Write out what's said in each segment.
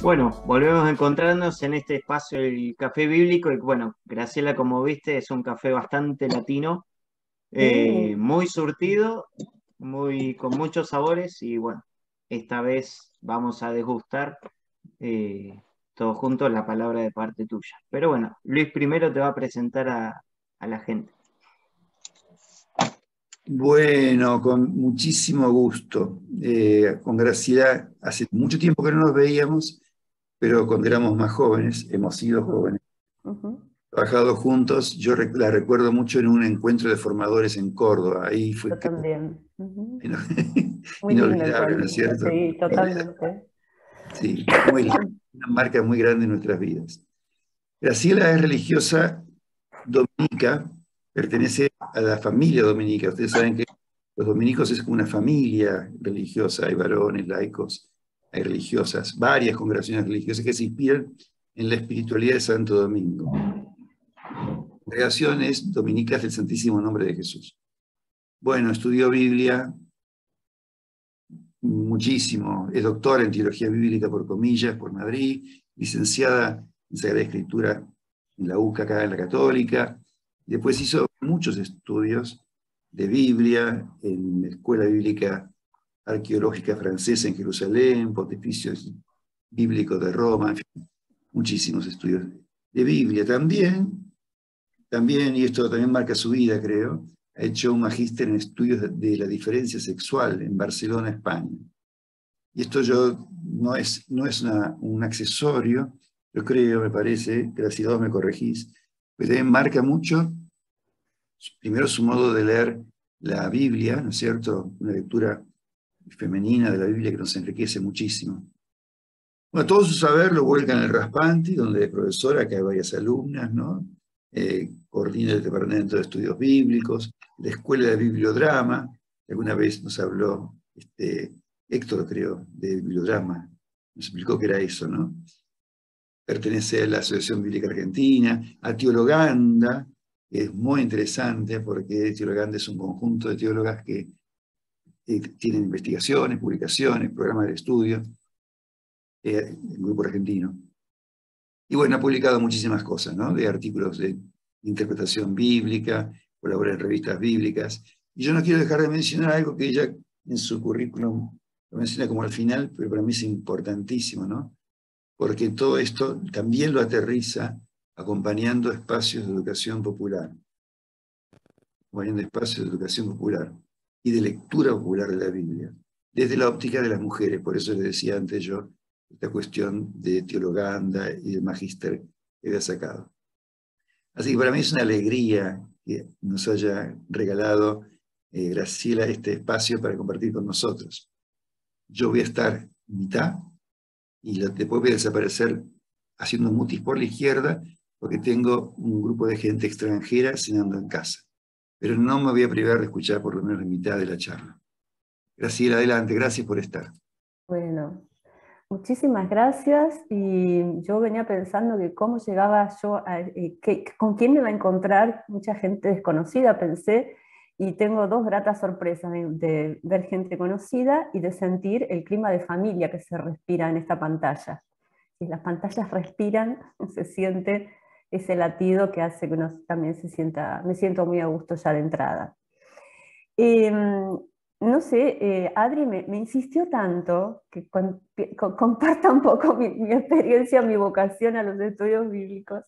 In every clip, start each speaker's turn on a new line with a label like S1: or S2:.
S1: Bueno, volvemos a encontrarnos en este espacio del café bíblico y bueno, Graciela, como viste, es un café bastante latino,
S2: Sí,
S1: muy surtido, con muchos sabores y bueno, esta vez vamos a degustar eh, todos juntos la palabra de parte tuya. Pero bueno, Luis primero te va a presentar a la gente.
S3: Bueno, con muchísimo gusto. Con Graciela, hace mucho tiempo que no nos veíamos, pero cuando éramos más jóvenes, hemos sido jóvenes,
S2: ujú,
S3: trabajado juntos. La recuerdo mucho en un encuentro de formadores en Córdoba. Ahí fue
S2: yo también.
S3: ino-
S2: Muy lindo
S3: inolvidable, ¿no es
S2: encuentro.
S3: cierto?
S2: Sí, totalmente.
S3: Sí, muy lindo, una marca muy grande en nuestras vidas. Graciela es religiosa dominica, pertenece a la familia dominica. Ustedes saben que los dominicos es como una familia religiosa, hay varones, laicos, hay religiosas, varias congregaciones religiosas que se inspiran en la espiritualidad de Santo Domingo. Congregaciones dominicas del Santísimo Nombre de Jesús. Bueno, estudió Biblia muchísimo, es doctora en Teología Bíblica por Comillas, por Madrid, licenciada en Sagrada Escritura en la UCA, acá en la Católica. Después hizo muchos estudios de Biblia en la Escuela Bíblica Arqueológica Francesa en Jerusalén, Pontificios Bíblicos de Roma, en fin, muchísimos estudios de Biblia. También, y esto también marca su vida, creo, ha hecho un magíster en estudios de la diferencia sexual en Barcelona, España. Y esto no es un accesorio, yo creo, me parece, gracias a vos me corregís, pero también marca mucho, primero su modo de leer la Biblia, ¿no es cierto? Una lectura femenina de la Biblia que nos enriquece muchísimo. Bueno, todo su saber lo vuelca en el Raspanti, donde es profesora, que hay varias alumnas, ¿no? Coordina el Departamento de Estudios Bíblicos, la Escuela de Bibliodrama, que alguna vez nos habló Héctor, creo, de Bibliodrama, nos explicó que era eso, ¿no? Pertenece a la Asociación Bíblica Argentina, a Teologanda, que es muy interesante porque Teologanda es un conjunto de teólogas que tienen investigaciones, publicaciones, programas de estudio, el grupo argentino. Y bueno, ha publicado muchísimas cosas, ¿no? De artículos de interpretación bíblica, colabora en revistas bíblicas. Y yo no quiero dejar de mencionar algo que ella en su currículum lo menciona como al final, pero para mí es importantísimo, ¿no? Porque todo esto también lo aterriza acompañando espacios de educación popular, acompañando espacios de educación popular y de lectura popular de la Biblia, desde la óptica de las mujeres. Por eso les decía antes yo esta cuestión de teologanda y de magíster que había sacado. Así que para mí es una alegría que nos haya regalado Graciela este espacio para compartir con nosotros. Yo voy a estar en mitad y después voy a desaparecer haciendo mutis por la izquierda porque tengo un grupo de gente extranjera cenando en casa. Pero no me voy a privar de escuchar por lo menos la mitad de la charla. Graciela, adelante, gracias por estar.
S2: Bueno, muchísimas gracias. Y yo venía pensando que cómo llegaba yo con quién me va a encontrar mucha gente desconocida, pensé, y tengo dos gratas sorpresas de ver gente conocida y de sentir el clima de familia que se respira en esta pantalla. Si las pantallas respiran, se siente ese latido que hace que uno también me siento muy a gusto ya de entrada. No sé, Adri me insistió tanto que comparta un poco mi experiencia, mi vocación a los estudios bíblicos.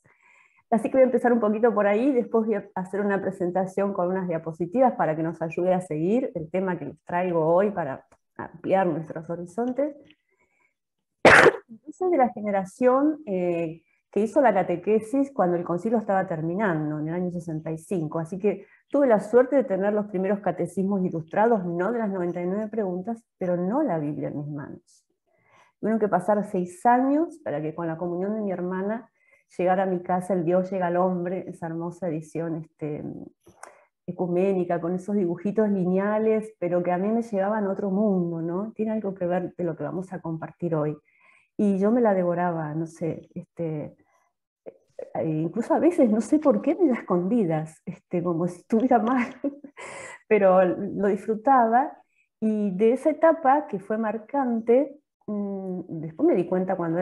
S2: Así que voy a empezar un poquito por ahí, después voy a hacer una presentación con unas diapositivas para que nos ayude a seguir el tema que les traigo hoy para ampliar nuestros horizontes. Yo soy de la generación que hizo la catequesis cuando el concilio estaba terminando, en el año 65, así que tuve la suerte de tener los primeros catecismos ilustrados, no de las 99 preguntas, pero no la Biblia en mis manos. Tuvieron que pasar 6 años para que con la comunión de mi hermana llegara a mi casa El Dios llega al hombre, esa hermosa edición ecuménica, con esos dibujitos lineales, pero que a mí me llevaban a otro mundo, ¿no? Tiene algo que ver de lo que vamos a compartir hoy. Y yo me la devoraba, no sé, incluso a veces no sé por qué me la escondidas, como si estuviera mal, pero lo disfrutaba. Y de esa etapa que fue marcante, después me di cuenta cuando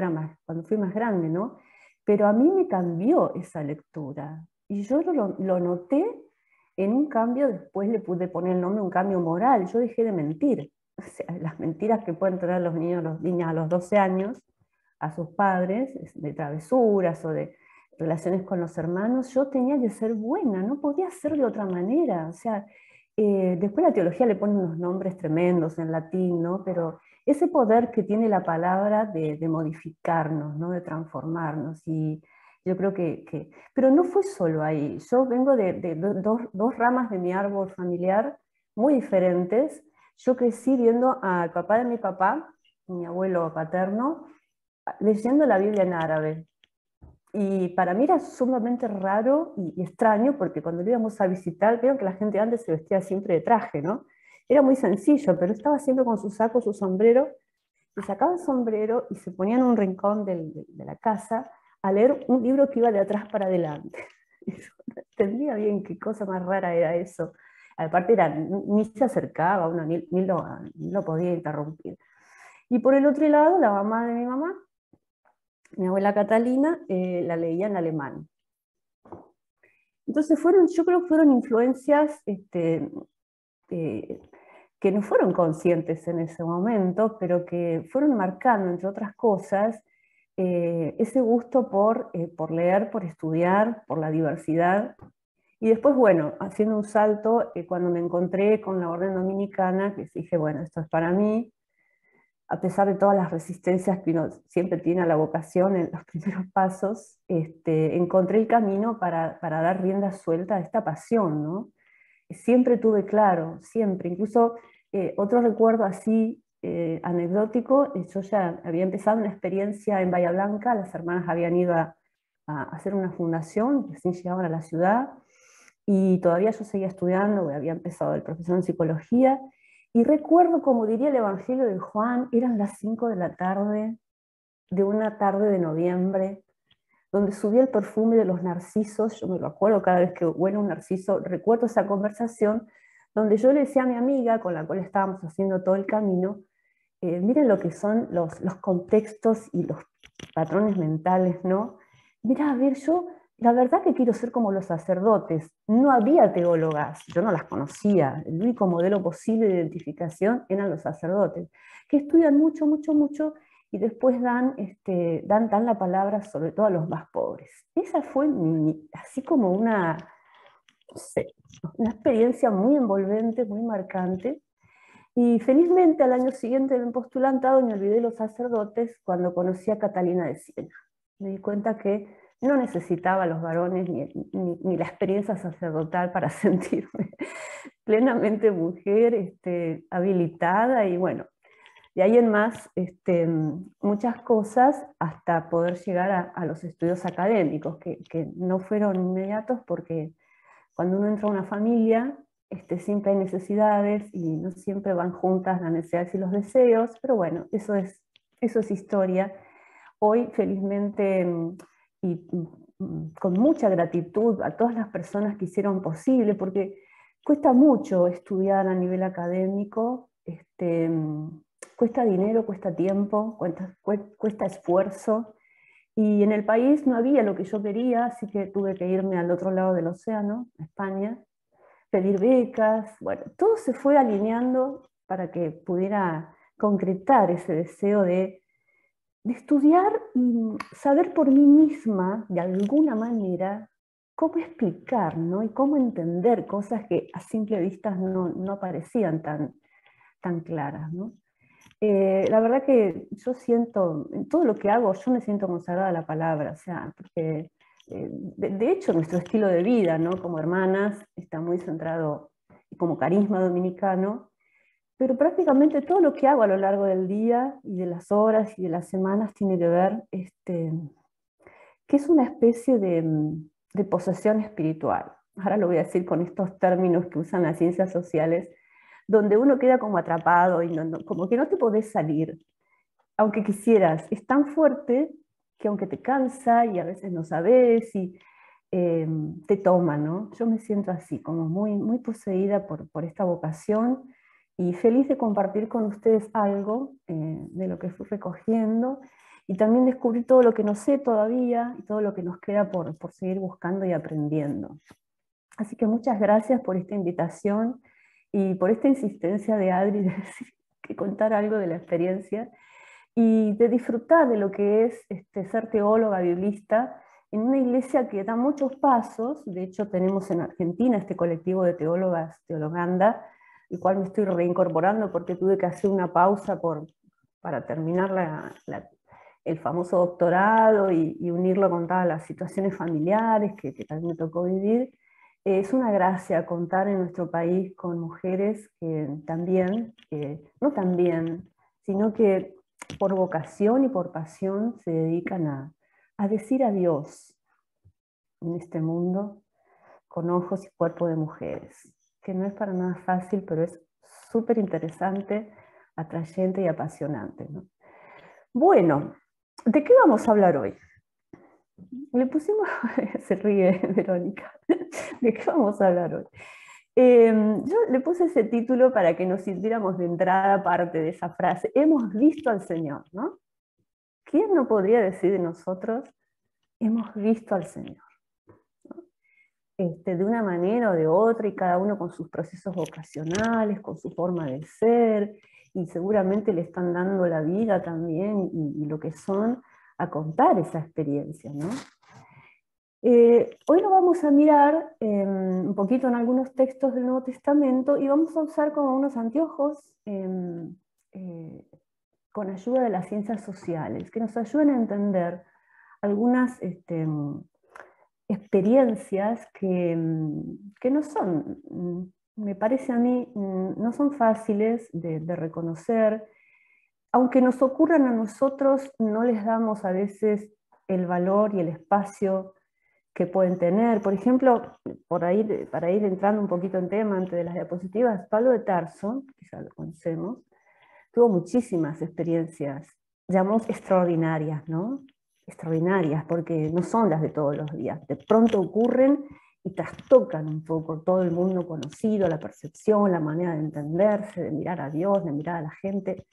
S2: fui más grande, ¿no? Pero a mí me cambió esa lectura. Y yo lo noté en un cambio, después le pude poner el nombre, un cambio moral. Yo dejé de mentir. O sea, las mentiras que pueden tener los niños, las niñas a los 12 años, a sus padres, de travesuras o de relaciones con los hermanos, yo tenía que ser buena, no podía ser de otra manera. O sea, después la teología le pone unos nombres tremendos en latín, ¿no? Pero ese poder que tiene la palabra de modificarnos, ¿no? De transformarnos. Y yo creo pero no fue solo ahí. Yo vengo de dos ramas de mi árbol familiar muy diferentes. Yo crecí viendo al papá de mi papá, mi abuelo paterno, leyendo la Biblia en árabe. Y para mí era sumamente raro y extraño, porque cuando lo íbamos a visitar, veo que la gente antes se vestía siempre de traje, ¿no? Era muy sencillo, pero estaba siempre con su saco, su sombrero, y sacaba el sombrero y se ponía en un rincón de la casa a leer un libro que iba de atrás para adelante. Y yo no entendía bien qué cosa más rara era eso. Aparte ni se acercaba, uno ni lo podía interrumpir. Y por el otro lado, la mamá de mi mamá, mi abuela Catalina, la leía en alemán. Entonces yo creo que fueron influencias que no fueron conscientes en ese momento, pero que fueron marcando, entre otras cosas, ese gusto por leer, por estudiar, por la diversidad. Y después, bueno, haciendo un salto, cuando me encontré con la orden dominicana, que dije, bueno, esto es para mí, a pesar de todas las resistencias que uno siempre tiene a la vocación en los primeros pasos, encontré el camino para dar rienda suelta a esta pasión, ¿no? Siempre tuve claro, siempre, incluso otro recuerdo así anecdótico, yo ya había empezado una experiencia en Bahía Blanca, las hermanas habían ido a hacer una fundación, recién llegaban a la ciudad, y todavía yo seguía estudiando, había empezado el profesor en psicología, y recuerdo, como diría el Evangelio de Juan, eran las 5 de la tarde, de una tarde de noviembre, donde subía el perfume de los narcisos. Yo me lo acuerdo cada vez que huele un narciso, recuerdo esa conversación, donde yo le decía a mi amiga, con la cual estábamos haciendo todo el camino, miren lo que son los contextos y los patrones mentales, ¿no? Mira, a ver, yo la verdad que quiero ser como los sacerdotes. No había teólogas, yo no las conocía. El único modelo posible de identificación eran los sacerdotes, que estudian mucho, mucho, mucho, y después dan la palabra sobre todo a los más pobres. Esa fue así como no sé, una experiencia muy envolvente, muy marcante. Y felizmente al año siguiente del postulantado me olvidé de los sacerdotes cuando conocí a Catalina de Siena. Me di cuenta que no necesitaba a los varones ni la experiencia sacerdotal para sentirme plenamente mujer, habilitada, y bueno, de ahí en más muchas cosas hasta poder llegar a los estudios académicos, que no fueron inmediatos, porque cuando uno entra a una familia, siempre hay necesidades y no siempre van juntas las necesidades y los deseos, pero bueno, eso es historia. Hoy, felizmente, y con mucha gratitud a todas las personas que hicieron posible, porque cuesta mucho estudiar a nivel académico, cuesta dinero, cuesta tiempo, cuesta esfuerzo. Y en el país no había lo que yo quería, así que tuve que irme al otro lado del océano, a España, pedir becas. Bueno, todo se fue alineando para que pudiera concretar ese deseo de estudiar y saber por mí misma, de alguna manera, cómo explicar, ¿no? Y cómo entender cosas que a simple vista no parecían tan claras, ¿no? La verdad que yo siento, en todo lo que hago, yo me siento consagrada a la palabra, o sea, porque de hecho nuestro estilo de vida, ¿no? Como hermanas, está muy centrado como carisma dominicano, pero prácticamente todo lo que hago a lo largo del día y de las horas y de las semanas tiene que ver, que es una especie de posesión espiritual. Ahora lo voy a decir con estos términos que usan las ciencias sociales, donde uno queda como atrapado y como que no te podés salir, aunque quisieras. Es tan fuerte que aunque te cansa y a veces no sabes y te toma, ¿no? Yo me siento así, como muy, muy poseída por esta vocación, y feliz de compartir con ustedes algo de lo que fui recogiendo, y también descubrir todo lo que no sé todavía, y todo lo que nos queda por seguir buscando y aprendiendo. Así que muchas gracias por esta invitación, y por esta insistencia de Adri de decir que contar algo de la experiencia, y de disfrutar de lo que es ser teóloga, biblista, en una iglesia que da muchos pasos. De hecho tenemos en Argentina este colectivo de teólogas, Teologanda, el cual me estoy reincorporando porque tuve que hacer una pausa para terminar el famoso doctorado y unirlo con todas las situaciones familiares que también me tocó vivir. Es una gracia contar en nuestro país con mujeres que también, no también, sino que por vocación y por pasión se dedican a decir adiós en este mundo con ojos y cuerpo de mujeres, que no es para nada fácil, pero es súper interesante, atrayente y apasionante, ¿no? Bueno, ¿de qué vamos a hablar hoy? Le pusimos, se ríe Verónica, ¿de qué vamos a hablar hoy? Yo le puse ese título para que nos sintiéramos de entrada parte de esa frase, hemos visto al Señor, ¿no? ¿Quién no podría decir de nosotros, hemos visto al Señor? ¿No? De una manera o de otra, y cada uno con sus procesos vocacionales, con su forma de ser, y seguramente le están dando la vida también, y lo que son, a contar esa experiencia, ¿no? Hoy lo vamos a mirar un poquito en algunos textos del Nuevo Testamento, y vamos a usar como unos anteojos con ayuda de las ciencias sociales, que nos ayuden a entender algunas experiencias que no son, me parece a mí, no son fáciles de reconocer. Aunque nos ocurran a nosotros, no les damos a veces el valor y el espacio que pueden tener. Por ejemplo, para ir entrando un poquito en tema antes de las diapositivas, Pablo de Tarso, quizá lo conocemos, tuvo muchísimas experiencias, llamamos extraordinarias, ¿no? Extraordinarias, porque no son las de todos los días. De pronto ocurren y trastocan un poco todo el mundo conocido, la percepción, la manera de entenderse, de mirar a Dios, de mirar a la gente.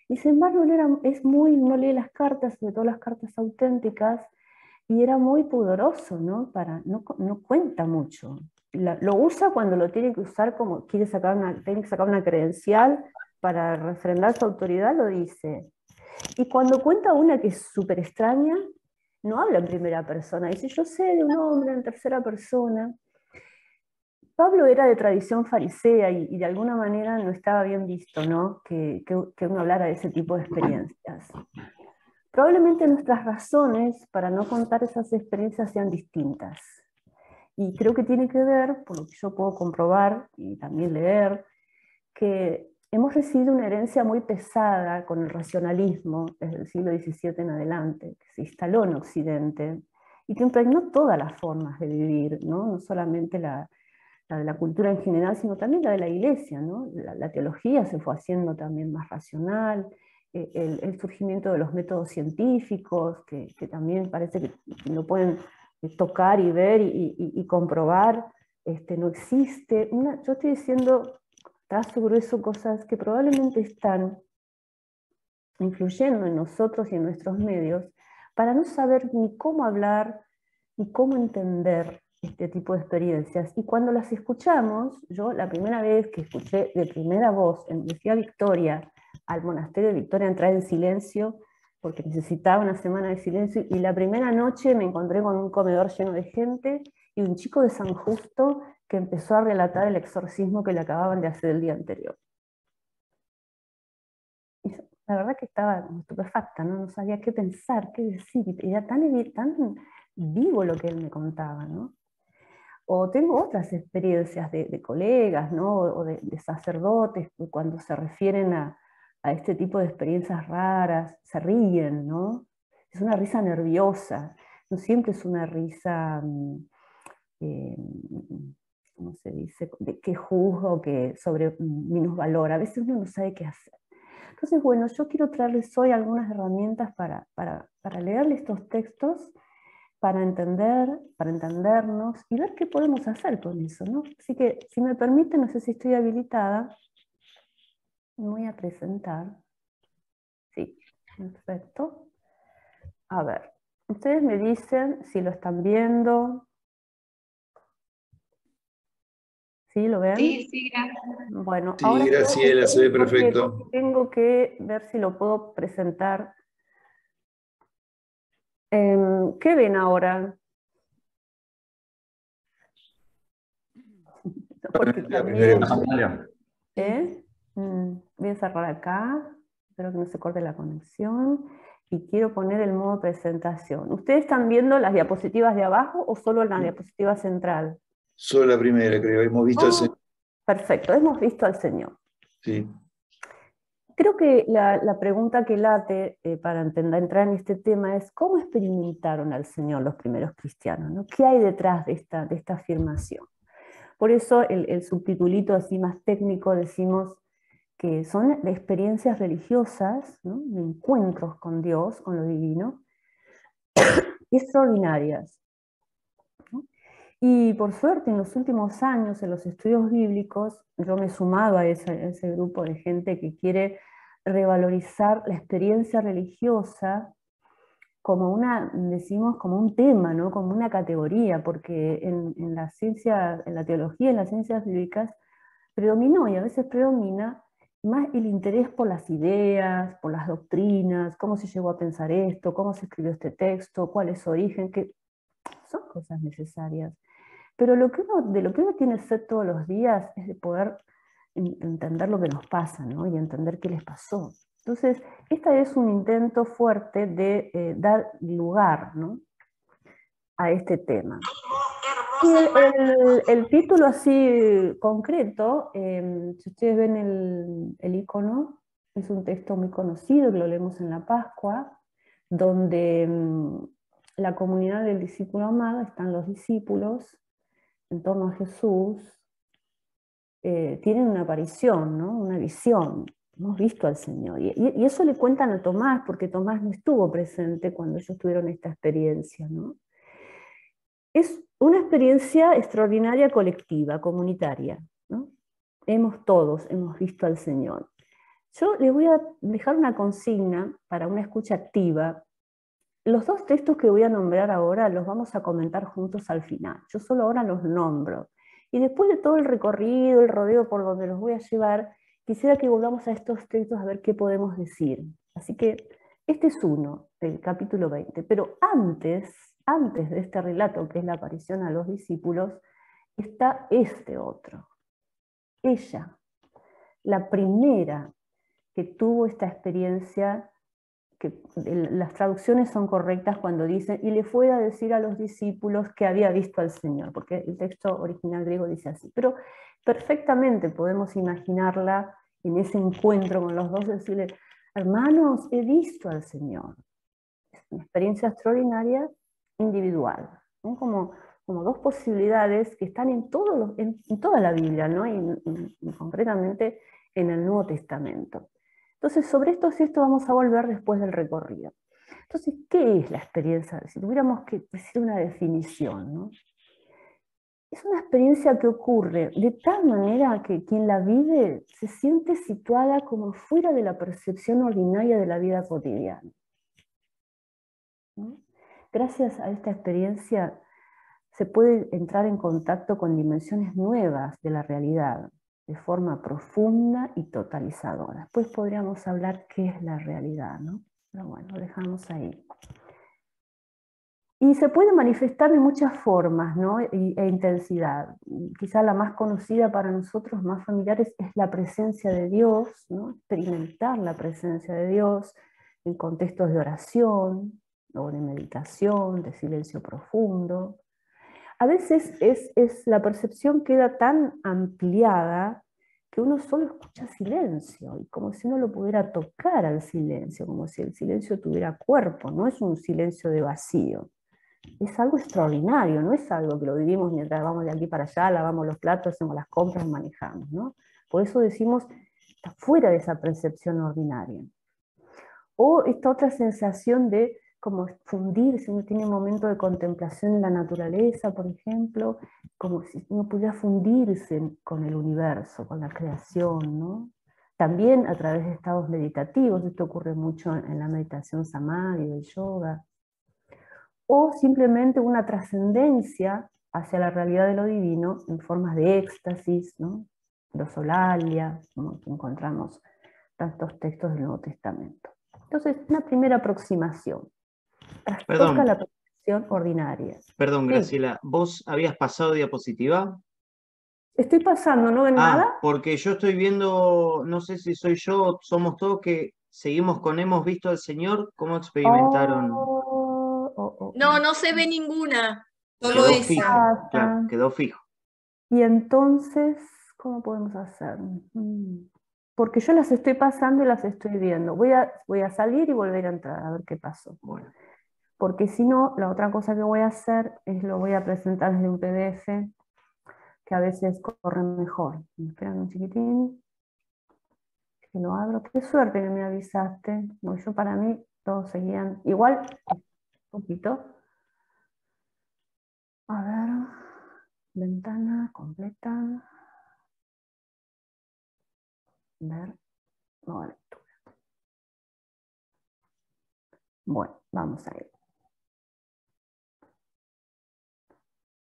S2: Y sin embargo, no lee las cartas, sobre todo las cartas auténticas, y era muy pudoroso, ¿no? No cuenta mucho. Lo usa cuando lo tiene que usar, como tiene que sacar una credencial para refrendar su autoridad, lo dice. Y cuando cuenta una que es súper extraña, no habla en primera persona, dice, yo sé de un hombre en tercera persona. Pablo era de tradición farisea, y de alguna manera no estaba bien visto, ¿no? que uno hablara de ese tipo de experiencias. Probablemente nuestras razones para no contar esas experiencias sean distintas. Y creo que tiene que ver, por lo que yo puedo comprobar y también leer, que hemos recibido una herencia muy pesada con el racionalismo desde el siglo XVII en adelante, que se instaló en Occidente, y que impregnó todas las formas de vivir, no solamente la de la cultura en general, sino también la de la iglesia, ¿no? La teología se fue haciendo también más racional, el surgimiento de los métodos científicos, que también parece que lo pueden tocar y ver y comprobar, no existe. Yo estoy diciendo, trazo grueso, cosas que probablemente están influyendo en nosotros y en nuestros medios, para no saber ni cómo hablar, ni cómo entender este tipo de experiencias. Y cuando las escuchamos, yo la primera vez que escuché de primera voz, me fui a Victoria, al monasterio de Victoria, a entrar en silencio, porque necesitaba una semana de silencio, y la primera noche me encontré con un comedor lleno de gente, y un chico de San Justo que empezó a relatar el exorcismo que le acababan de hacer el día anterior. Y la verdad que estaba estupefacta, no sabía qué pensar, qué decir, era tan vivo lo que él me contaba, ¿no? O tengo otras experiencias de colegas, ¿no? O de sacerdotes, cuando se refieren a este tipo de experiencias raras, se ríen, ¿no? Es una risa nerviosa, no siempre es una risa, ¿cómo se dice?, que juzga o que minusvalora. A veces uno no sabe qué hacer. Entonces, bueno, yo quiero traerles hoy algunas herramientas para leerles estos textos, para entendernos y ver qué podemos hacer con eso, ¿no? Así que, si me permiten, no sé si estoy habilitada, Me voy a presentar. Sí, perfecto. A ver, ustedes me dicen si lo están viendo. ¿Sí lo ven?
S4: Sí, sí, gracias.
S2: Bueno,
S3: Sí,
S2: ahora
S3: Graciela, se ve perfecto.
S2: tengo que ver si lo puedo presentar. ¿Qué ven ahora? Porque
S3: La
S2: también,
S3: primera
S2: voy a cerrar acá, espero que no se corte la conexión, y quiero poner el modo presentación. ¿Ustedes están viendo las diapositivas de abajo o solo la diapositiva central?
S3: Solo la primera, creo. Hemos visto
S2: Oh, perfecto, hemos visto al Señor.
S3: Sí.
S2: Creo que la pregunta que late para entrar en este tema es ¿cómo experimentaron al Señor los primeros cristianos, ¿no? ¿Qué hay detrás de esta afirmación? Por eso el subtitulito así más técnico decimos que son experiencias religiosas, ¿no? De encuentros con Dios, con lo divino, extraordinarias, ¿no? Y por suerte en los últimos años en los estudios bíblicos, yo me he sumado a ese grupo de gente que quiere revalorizar la experiencia religiosa como decimos, como un tema, ¿no? Como una categoría, porque en la ciencia, en la teología, en las ciencias bíblicas, predominó y a veces predomina más el interés por las ideas, por las doctrinas, cómo se llegó a pensar esto, cómo se escribió este texto, cuál es su origen, que son cosas necesarias. Pero de lo que uno tiene sed todos los días es de poder entender lo que nos pasa, ¿no? Y entender qué les pasó. Entonces, este es un intento fuerte de dar lugar, ¿no? A este tema. Y el título así concreto, si ustedes ven el icono, es un texto muy conocido que lo leemos en la Pascua, donde la comunidad del discípulo amado, están los discípulos en torno a Jesús, tienen una aparición, ¿no? Una visión. Hemos visto al Señor. Y eso le cuentan a Tomás, porque Tomás no estuvo presente cuando ellos tuvieron esta experiencia, ¿no? Es una experiencia extraordinaria colectiva, comunitaria, ¿no? Todos hemos visto al Señor. Yo les voy a dejar una consigna para una escucha activa. Los dos textos que voy a nombrar ahora los vamos a comentar juntos al final. Yo solo ahora los nombro. Y después de todo el recorrido, el rodeo por donde los voy a llevar, quisiera que volvamos a estos textos a ver qué podemos decir. Así que este es uno del capítulo 20. Pero antes de este relato, que es la aparición a los discípulos, está este otro. Ella, la primera que tuvo esta experiencia, que las traducciones son correctas cuando dicen, y le fue a decir a los discípulos que había visto al Señor, porque el texto original griego dice así. Pero perfectamente podemos imaginarla en ese encuentro con los dos, decirle, hermanos, he visto al Señor. Es una experiencia extraordinaria individual, ¿no? Como dos posibilidades que están en toda la Biblia, ¿no? Y concretamente en el Nuevo Testamento. Entonces, sobre estos textos vamos a volver después del recorrido. Entonces, ¿qué es la experiencia? Si tuviéramos que decir una definición, ¿no? Es una experiencia que ocurre de tal manera que quien la vive se siente situada como fuera de la percepción ordinaria de la vida cotidiana, ¿no? Gracias a esta experiencia se puede entrar en contacto con dimensiones nuevas de la realidad, de forma profunda y totalizadora. Después podríamos hablar qué es la realidad, ¿no? Pero bueno, lo dejamos ahí. Y se puede manifestar de muchas formas, ¿no? E intensidad. Quizá la más conocida para nosotros, más familiares, es la presencia de Dios, ¿no? Experimentar la presencia de Dios en contextos de oración, o de meditación, de silencio profundo. A veces la percepción queda tan ampliada que uno solo escucha silencio, y como si uno lo pudiera tocar al silencio, como si el silencio tuviera cuerpo, no es un silencio de vacío. Es algo extraordinario, no es algo que lo vivimos mientras vamos de aquí para allá, lavamos los platos, hacemos las compras, manejamos, ¿no? Por eso decimos, está fuera de esa percepción ordinaria. O esta otra sensación de como fundirse, uno tiene un momento de contemplación en la naturaleza, por ejemplo, como si uno pudiera fundirse con el universo, con la creación, ¿no? también a través de estados meditativos, esto ocurre mucho en la meditación samadhi, el yoga, o simplemente una trascendencia hacia la realidad de lo divino en formas de éxtasis, ¿no? Dosolalia, como encontramos tantos textos del Nuevo Testamento. Entonces, una primera aproximación. Trastoca la percepción ordinaria.
S1: Perdón,
S2: Sí.
S1: Graciela, ¿vos habías pasado diapositiva?
S2: Estoy pasando, ¿no ven nada?
S1: Porque yo estoy viendo, no sé si soy yo o somos todos que seguimos con hemos visto al Señor, ¿cómo experimentaron?
S4: No, no se ve ninguna. Solo
S1: Quedó
S4: esa.
S1: fijo, claro, quedó fijo.
S2: Y entonces, ¿cómo podemos hacer? Porque yo las estoy pasando y las estoy viendo. Voy a salir y volver a entrar a ver qué pasó.
S1: Bueno.
S2: Porque si no, la otra cosa que voy a hacer es lo voy a presentar desde un PDF que a veces corre mejor. ¿Me esperan un chiquitín? Que lo abro. Qué suerte que me avisaste. Porque yo para mí todos seguían igual, un poquito. A ver, ventana completa. Ver, nueva lectura. Bueno, vamos a ir.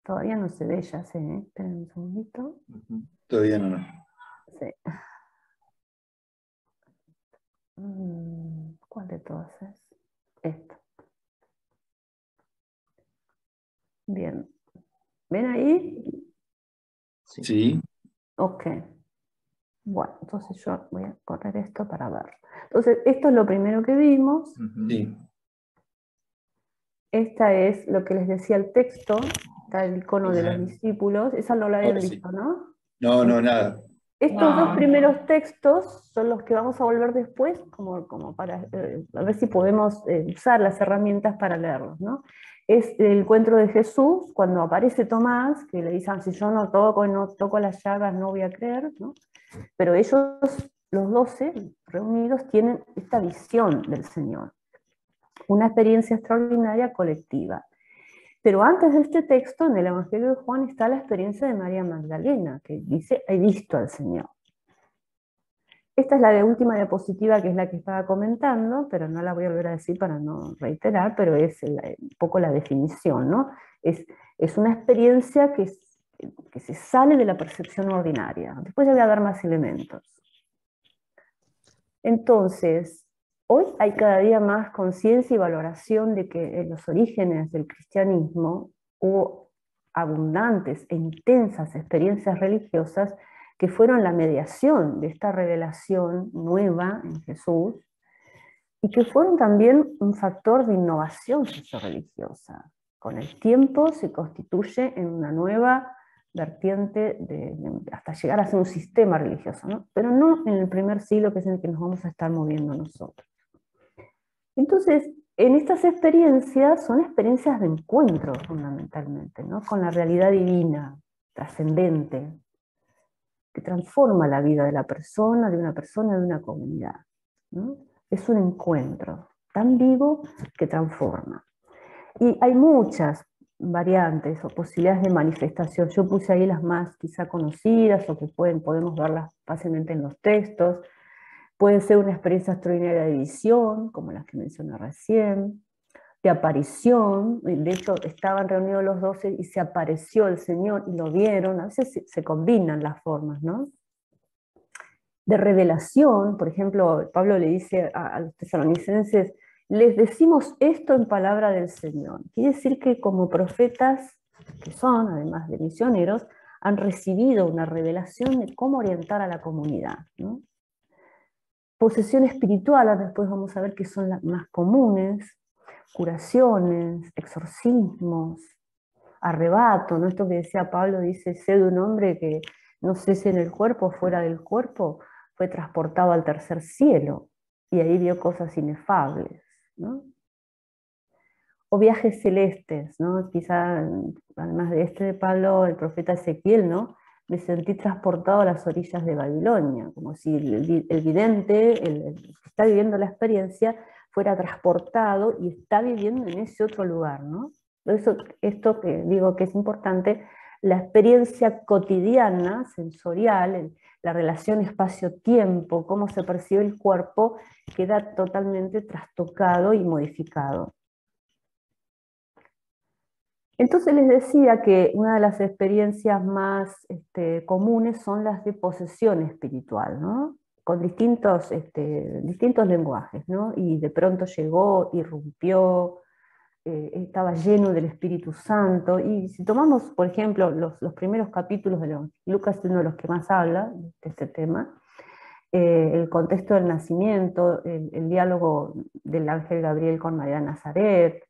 S2: Todavía no se ve, ya sé, ¿eh? Esperen un segundito.
S3: Todavía no.
S2: Sí. ¿Cuál de todas es? Esta. Bien. ¿Ven ahí?
S3: Sí.
S2: Ok. Bueno, entonces yo voy a correr esto para verlo. Entonces, esto es lo primero que vimos.
S3: Sí.
S2: Esta es lo que les decía el texto. Está el icono de los discípulos. Esa no la habían
S3: Ahora sí.
S2: visto, ¿no?
S3: No, nada.
S2: Estos dos primeros textos son los que vamos a volver después, como para a ver si podemos usar las herramientas para leerlos, ¿no? Es el encuentro de Jesús, cuando aparece Tomás, que le dicen, si yo no toco las llagas, no voy a creer, ¿no? Pero ellos, los 12 reunidos, tienen esta visión del Señor, una experiencia extraordinaria colectiva. Pero antes de este texto, en el Evangelio de Juan, está la experiencia de María Magdalena, que dice, he visto al Señor. Esta es la última diapositiva, que es la que estaba comentando, pero no la voy a volver a decir para no reiterar, pero es un poco la definición, ¿no? Es una experiencia que se sale de la percepción ordinaria. Después ya voy a dar más elementos. Entonces, hoy hay cada día más conciencia y valoración de que en los orígenes del cristianismo hubo abundantes e intensas experiencias religiosas que fueron la mediación de esta revelación nueva en Jesús y que fueron también un factor de innovación socioreligiosa. Con el tiempo se constituye en una nueva vertiente hasta llegar a ser un sistema religioso, ¿no? Pero no en el primer siglo, que es en el que nos vamos a estar moviendo nosotros. Entonces, en estas experiencias son experiencias de encuentro fundamentalmente, ¿no? Con la realidad divina, trascendente, que transforma la vida de la persona, de una comunidad, ¿no? Es un encuentro tan vivo que transforma. Y hay muchas variantes o posibilidades de manifestación. Yo puse ahí las más quizá conocidas o que podemos verlas fácilmente en los textos. Puede ser una experiencia extraordinaria de visión, como las que mencioné recién, de aparición. De hecho, estaban reunidos los 12 y se apareció el Señor y lo vieron. A veces se combinan las formas, ¿no? De revelación, por ejemplo, Pablo le dice a los tesalonicenses, les decimos esto en palabra del Señor. Quiere decir que como profetas, que son además de misioneros, han recibido una revelación de cómo orientar a la comunidad, ¿no? Posesión espiritual, después vamos a ver que son las más comunes, curaciones, exorcismos, arrebato, ¿no? Esto que decía Pablo, dice, sé de un hombre que no sé si en el cuerpo o fuera del cuerpo, fue transportado al tercer cielo, y ahí vio cosas inefables, ¿no? O viajes celestes, ¿no? Quizá, además de este de Pablo, el profeta Ezequiel, ¿no? Me sentí transportado a las orillas de Babilonia, como si el vidente, el que está viviendo la experiencia, fuera transportado y está viviendo en ese otro lugar, ¿no? Eso, esto que digo que es importante, la experiencia cotidiana, sensorial, la relación espacio-tiempo, cómo se percibe el cuerpo, queda totalmente trastocado y modificado. Entonces les decía que una de las experiencias más comunes son las de posesión espiritual, ¿no? Con distintos lenguajes, ¿no? Y de pronto llegó, irrumpió, estaba lleno del Espíritu Santo. Y si tomamos, por ejemplo, los primeros capítulos de Lucas, es uno de los que más habla de este tema, el contexto del nacimiento, el diálogo del ángel Gabriel con María de Nazaret,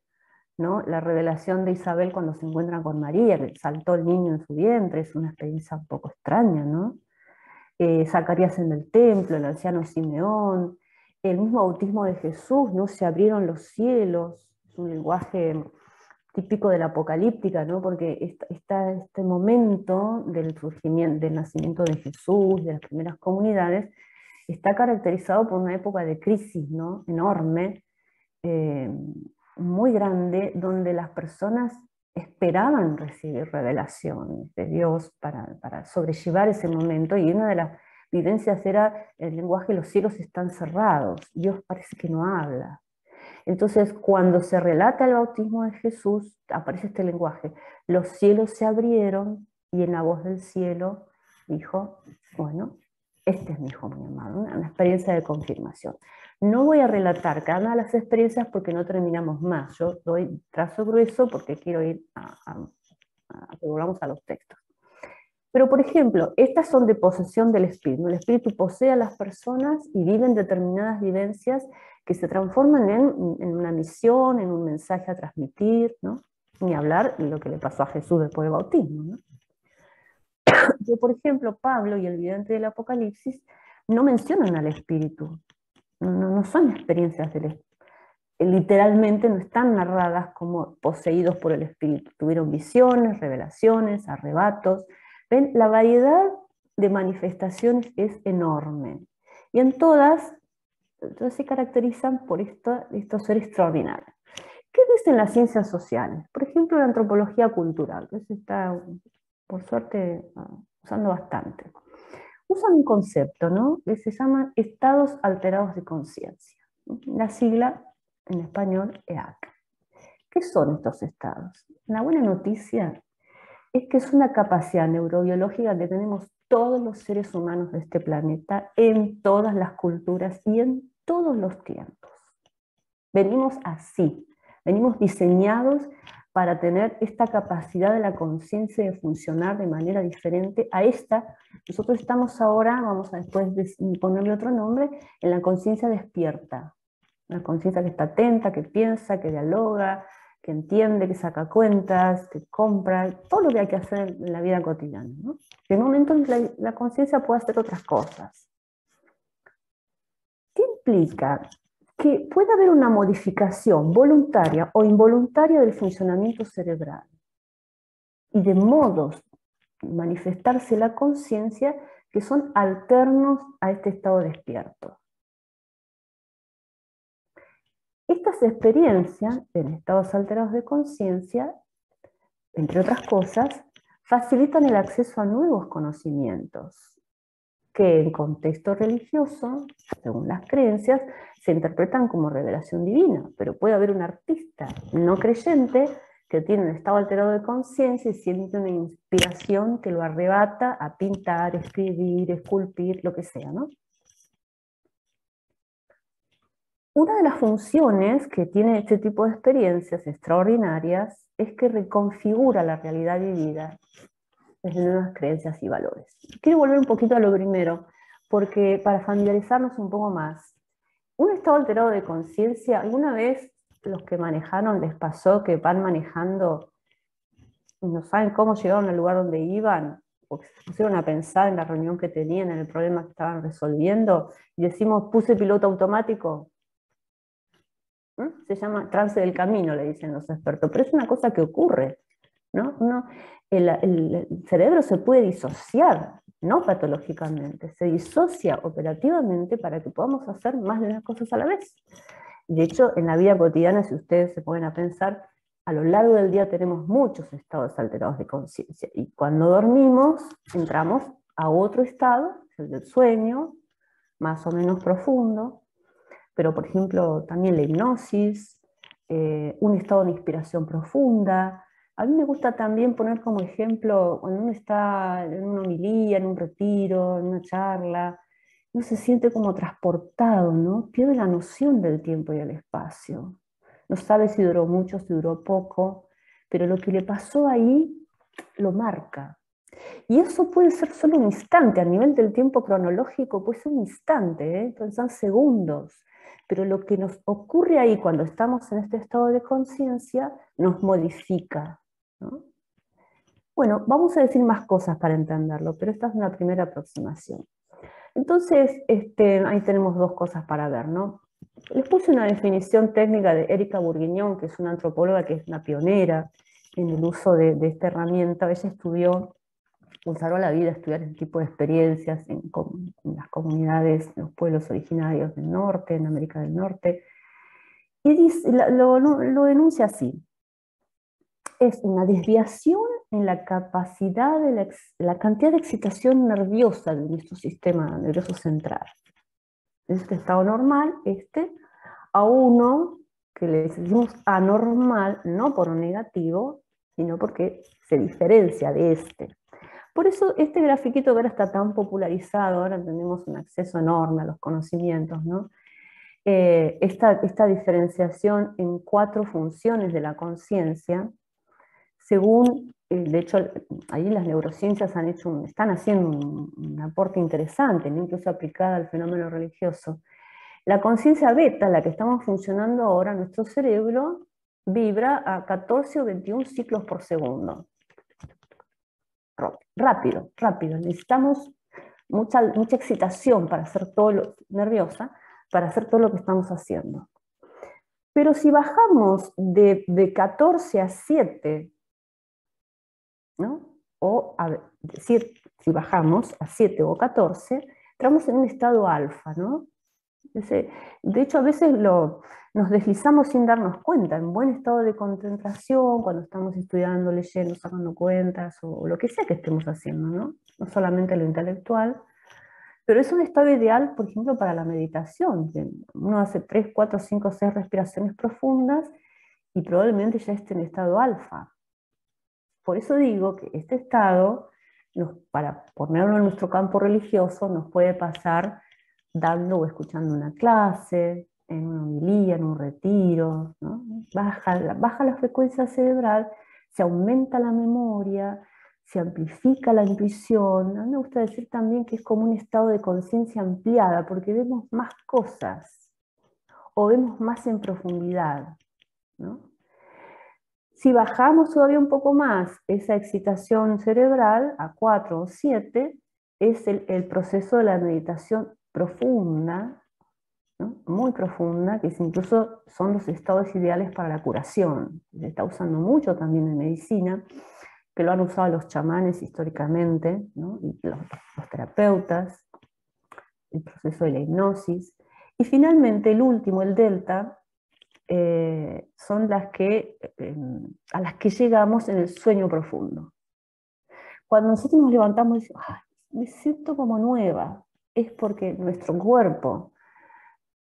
S2: ¿no? La revelación de Isabel cuando se encuentra con María, que saltó el niño en su vientre, es una experiencia un poco extraña, ¿no? Zacarías en el templo, el anciano Simeón, el mismo bautismo de Jesús, ¿no? Se abrieron los cielos, es un lenguaje típico de la apocalíptica, ¿no? Porque está este momento del surgimiento, del nacimiento de Jesús, de las primeras comunidades, está caracterizado por una época de crisis, ¿no? Enorme, muy grande, donde las personas esperaban recibir revelaciones de Dios para sobrellevar ese momento, y una de las vivencias era el lenguaje: los cielos están cerrados, Dios parece que no habla. Entonces, cuando se relata el bautismo de Jesús, aparece este lenguaje: los cielos se abrieron y en la voz del cielo dijo, bueno, este es mi hijo muy amado, una experiencia de confirmación. No voy a relatar cada una de las experiencias porque no terminamos más. Yo doy trazo grueso porque quiero ir que volvamos a los textos. Pero, por ejemplo, estas son de posesión del Espíritu. El Espíritu posee a las personas y viven determinadas vivencias que se transforman en una misión, en un mensaje a transmitir, ¿no? Ni hablar de lo que le pasó a Jesús después del bautismo, ¿no? Yo, por ejemplo, Pablo y el vidente del Apocalipsis no mencionan al Espíritu. No son experiencias del Espíritu. Literalmente no están narradas como poseídos por el Espíritu. Tuvieron visiones, revelaciones, arrebatos. ¿Ven? La variedad de manifestaciones es enorme. Y en todas se caracterizan por estos seres extraordinarios. ¿Qué dicen las ciencias sociales? Por ejemplo, la antropología cultural, que se está, por suerte, usando bastante. Usan un concepto, ¿no? Que se llaman estados alterados de conciencia. La sigla en español EAC. ¿Qué son estos estados? La buena noticia es que es una capacidad neurobiológica que tenemos todos los seres humanos de este planeta, en todas las culturas y en todos los tiempos. Venimos así, venimos diseñados para tener esta capacidad de la conciencia de funcionar de manera diferente a esta. Nosotros estamos ahora, vamos a después ponerle otro nombre, en la conciencia despierta. Una conciencia que está atenta, que piensa, que dialoga, que entiende, que saca cuentas, que compra, todo lo que hay que hacer en la vida cotidiana, ¿no? En momentos la conciencia puede hacer otras cosas. ¿Qué implica? Que puede haber una modificación voluntaria o involuntaria del funcionamiento cerebral y de modos de manifestarse la conciencia que son alternos a este estado despierto. Estas experiencias en estados alterados de conciencia, entre otras cosas, facilitan el acceso a nuevos conocimientos que en contexto religioso, según las creencias, se interpretan como revelación divina, pero puede haber un artista no creyente que tiene un estado alterado de conciencia y siente una inspiración que lo arrebata a pintar, escribir, esculpir, lo que sea, ¿no? Una de las funciones que tiene este tipo de experiencias extraordinarias es que reconfigura la realidad vivida desde nuevas creencias y valores. Quiero volver un poquito a lo primero, porque para familiarizarnos un poco más, un estado alterado de conciencia, ¿alguna vez los que manejaron les pasó que van manejando y no saben cómo llegaron al lugar donde iban? O que se pusieron a pensar en la reunión que tenían, en el problema que estaban resolviendo, y decimos, puse piloto automático. Se llama trance del camino, le dicen los expertos, pero es una cosa que ocurre, ¿no? El cerebro se puede disociar, no patológicamente, se disocia operativamente para que podamos hacer más de unas cosas a la vez. De hecho, en la vida cotidiana, si ustedes se ponen a pensar, a lo largo del día tenemos muchos estados alterados de conciencia, y cuando dormimos entramos a otro estado, el del sueño, más o menos profundo, pero por ejemplo también la hipnosis, un estado de inspiración profunda. A mí me gusta también poner como ejemplo cuando uno está en una homilía, en un retiro, en una charla, uno se siente como transportado, ¿no? Pierde la noción del tiempo y el espacio. No sabe si duró mucho, si duró poco, pero lo que le pasó ahí lo marca. Y eso puede ser solo un instante, a nivel del tiempo cronológico puede ser un instante, entonces son segundos. Pero lo que nos ocurre ahí cuando estamos en este estado de conciencia nos modifica, ¿no? Bueno, vamos a decir más cosas para entenderlo, pero esta es una primera aproximación. Entonces, ahí tenemos dos cosas para ver, ¿no? Les puse una definición técnica de Erika Bourguignon, que es una antropóloga que es una pionera en el uso de esta herramienta. Ella estudió, consagró la vida a estudiar este tipo de experiencias en las comunidades, en los pueblos originarios del norte, en América del Norte, y dice, lo denuncia así: es una desviación en la capacidad de la cantidad de excitación nerviosa de nuestro sistema nervioso central. Este estado normal, a uno que le decimos anormal, no por un negativo, sino porque se diferencia de este. Por eso este grafiquito que ahora está tan popularizado, ahora tenemos un acceso enorme a los conocimientos, ¿no? Esta diferenciación en 4 funciones de la conciencia, según, de hecho, ahí las neurociencias están haciendo un aporte interesante, ¿no? Incluso aplicada al fenómeno religioso. La conciencia beta, la que estamos funcionando ahora, nuestro cerebro vibra a 14 o 21 ciclos por segundo. Rápido, rápido. Necesitamos mucha excitación para hacer todo nerviosa, para hacer todo lo que estamos haciendo. Pero si bajamos de 14 a 7, ¿no? O decir, si bajamos a 7 o 14, entramos en un estado alfa, ¿no? De hecho, a veces nos deslizamos sin darnos cuenta, en buen estado de concentración, cuando estamos estudiando, leyendo, sacando cuentas, o lo que sea que estemos haciendo, ¿no? No solamente lo intelectual, pero es un estado ideal, por ejemplo, para la meditación. Uno hace 3, 4, 5, 6 respiraciones profundas y probablemente ya esté en estado alfa. Por eso digo que este estado, para ponerlo en nuestro campo religioso, nos puede pasar dando o escuchando una clase, en una homilía, en un retiro, ¿no? Baja la frecuencia cerebral, se aumenta la memoria, se amplifica la intuición. A mí me gusta decir también que es como un estado de conciencia ampliada, porque vemos más cosas, o vemos más en profundidad, ¿no? Si bajamos todavía un poco más esa excitación cerebral a 4 o 7, es el proceso de la meditación profunda, ¿no? Muy profunda, que incluso son los estados ideales para la curación. Se está usando mucho también en medicina, que lo han usado los chamanes históricamente, ¿no? Y los terapeutas, el proceso de la hipnosis. Y finalmente el último, el delta, son a las que llegamos en el sueño profundo. Cuando nosotros nos levantamos y decimos, me siento como nueva, es porque nuestro cuerpo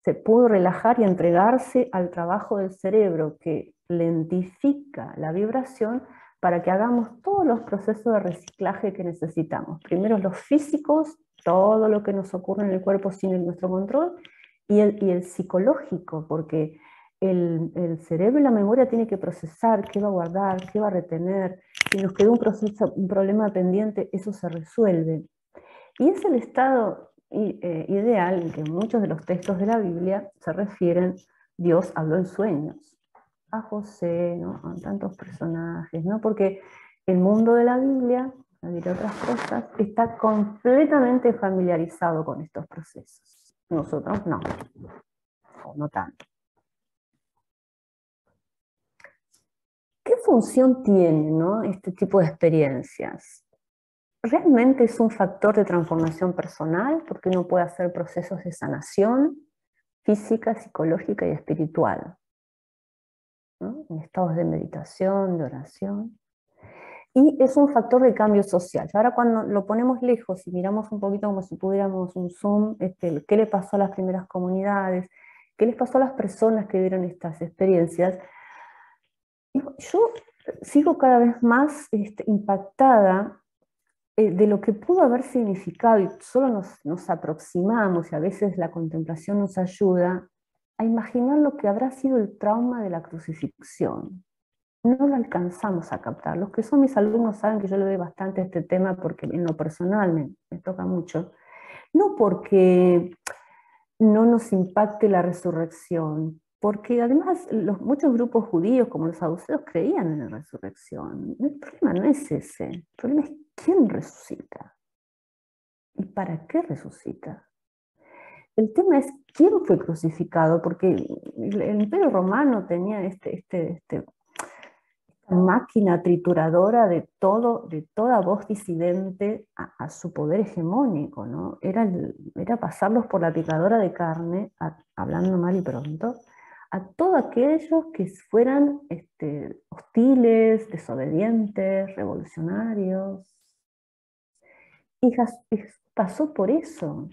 S2: se pudo relajar y entregarse al trabajo del cerebro que lentifica la vibración para que hagamos todos los procesos de reciclaje que necesitamos. Primero los físicos, todo lo que nos ocurre en el cuerpo sin nuestro control, y el psicológico, porque el cerebro y la memoria tienen que procesar qué va a guardar, qué va a retener. Si nos quedó un problema pendiente, eso se resuelve. Y es el estado ideal en que muchos de los textos de la Biblia se refieren, Dios habló en sueños, a José, ¿no? A tantos personajes, ¿no? Porque el mundo de la Biblia, diré otras cosas, está completamente familiarizado con estos procesos. Nosotros no, o no tanto. ¿Qué función tiene, ¿no? Este tipo de experiencias? ¿Realmente es un factor de transformación personal? Porque uno puede hacer procesos de sanación física, psicológica y espiritual, ¿no? En estados de meditación, de oración. Y es un factor de cambio social. Ahora cuando lo ponemos lejos y miramos un poquito como si pudiéramos un zoom, qué le pasó a las primeras comunidades, qué les pasó a las personas que vieron estas experiencias, yo sigo cada vez más impactada de lo que pudo haber significado, y solo nos aproximamos, y a veces la contemplación nos ayuda a imaginar lo que habrá sido el trauma de la crucifixión. No lo alcanzamos a captar. Los que son mis alumnos saben que yo le doy bastante a este tema porque en lo personal me toca mucho. No porque no nos impacte la resurrección, porque además muchos grupos judíos como los saduceos creían en la resurrección. El problema no es ese, el problema es quién resucita y para qué resucita. El tema es quién fue crucificado, porque el Imperio Romano tenía esta máquina trituradora de toda voz disidente a su poder hegemónico, ¿no? Era pasarlos por la picadora de carne, hablando mal y pronto, a todos aquellos que fueran hostiles, desobedientes, revolucionarios. Y pasó por eso.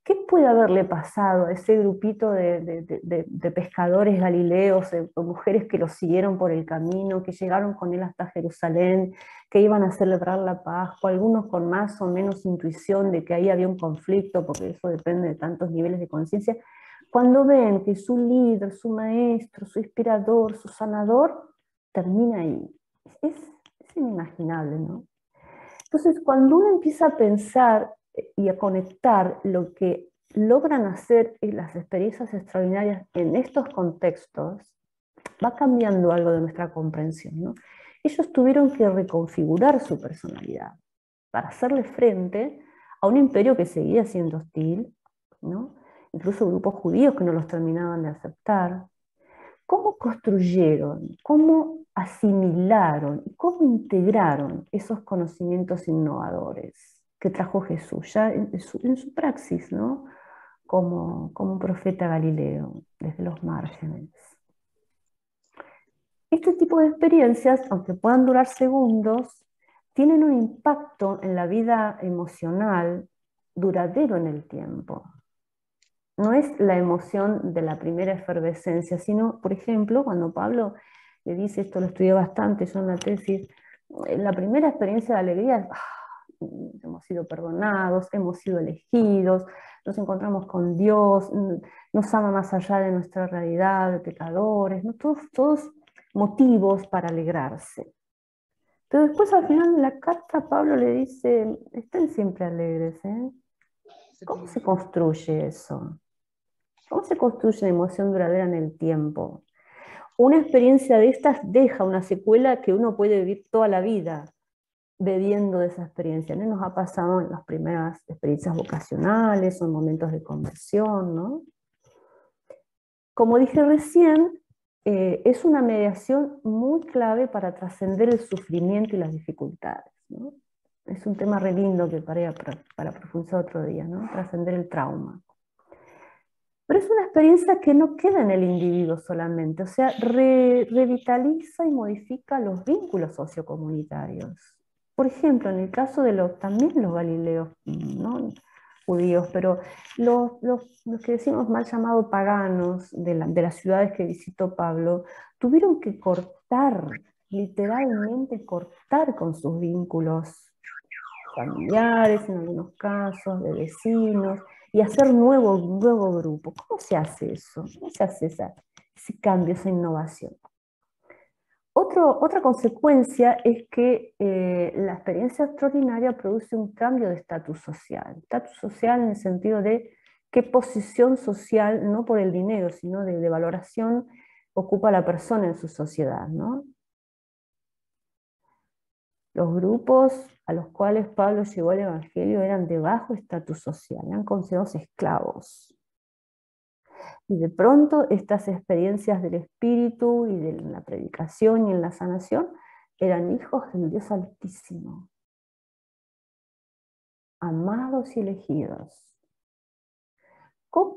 S2: ¿Qué puede haberle pasado a ese grupito de pescadores galileos, o mujeres que los siguieron por el camino, que llegaron con él hasta Jerusalén, que iban a celebrar la Pascua, algunos con más o menos intuición de que ahí había un conflicto, porque eso depende de tantos niveles de conciencia, cuando ven que su líder, su maestro, su inspirador, su sanador, termina ahí? Es inimaginable, ¿no? Entonces, cuando uno empieza a pensar y a conectar lo que logran hacer las experiencias extraordinarias en estos contextos, va cambiando algo de nuestra comprensión, ¿no? Ellos tuvieron que reconfigurar su personalidad para hacerle frente a un imperio que seguía siendo hostil, ¿no? Incluso grupos judíos que no los terminaban de aceptar. ¿Cómo construyeron, cómo asimilaron, cómo integraron esos conocimientos innovadores que trajo Jesús ya en su praxis, ¿no? Como un profeta galileo, desde los márgenes? Este tipo de experiencias, aunque puedan durar segundos, tienen un impacto en la vida emocional duradero en el tiempo. No es la emoción de la primera efervescencia, sino, por ejemplo, cuando Pablo le dice, esto lo estudié bastante yo en la tesis, la primera experiencia de alegría es, hemos sido perdonados, hemos sido elegidos, nos encontramos con Dios, nos ama más allá de nuestra realidad de pecadores, ¿no? Todos motivos para alegrarse. Pero después al final de la carta Pablo le dice, estén siempre alegres, ¿eh? ¿Cómo se construye eso? ¿Cómo se construye una emoción duradera en el tiempo? Una experiencia de estas deja una secuela que uno puede vivir toda la vida bebiendo de esa experiencia, ¿no? Nos ha pasado en las primeras experiencias vocacionales o en momentos de conversión, ¿no? Como dije recién, es una mediación muy clave para trascender el sufrimiento y las dificultades, ¿no? Es un tema re lindo que para profundizar otro día, ¿no? Trascender el trauma. Pero es una experiencia que no queda en el individuo solamente, o sea, revitaliza y modifica los vínculos sociocomunitarios. Por ejemplo, en el caso de también los galileos, ¿no? Judíos, pero los que decimos mal llamados paganos de las ciudades que visitó Pablo, tuvieron que cortar, literalmente cortar con sus vínculos familiares en algunos casos, de vecinos, y hacer nuevo grupo. ¿Cómo se hace eso? ¿Cómo se hace ese cambio, esa innovación? Otra consecuencia es que la experiencia extraordinaria produce un cambio de estatus social en el sentido de qué posición social, no por el dinero, sino de valoración, ocupa la persona en su sociedad, ¿no? Los grupos a los cuales Pablo llevó el Evangelio eran de bajo estatus social, eran considerados esclavos. Y de pronto estas experiencias del Espíritu y de la predicación y en la sanación eran hijos del Dios Altísimo, amados y elegidos,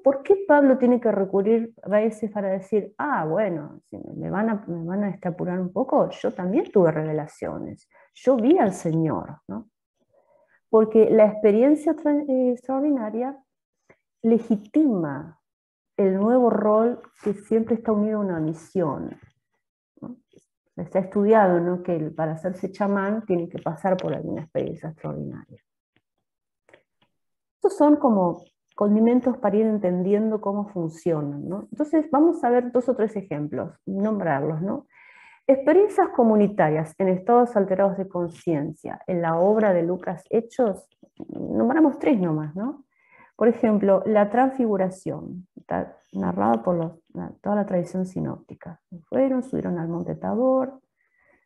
S2: ¿por qué Pablo tiene que recurrir a veces para decir, bueno, si me van a apurar un poco, yo también tuve revelaciones, yo vi al Señor, ¿no? Porque la experiencia extraordinaria legitima el nuevo rol que siempre está unido a una misión, ¿no? Está estudiado, ¿no?, que para hacerse chamán tiene que pasar por alguna experiencia extraordinaria. Estos son como condimentos para ir entendiendo cómo funcionan, ¿no? Entonces vamos a ver 2 o 3 ejemplos, nombrarlos, ¿no? Experiencias comunitarias en estados alterados de conciencia, en la obra de Lucas Hechos, nombramos 3 nomás, ¿no? Por ejemplo, la transfiguración, está narrada por toda la tradición sinóptica. Subieron al monte Tabor,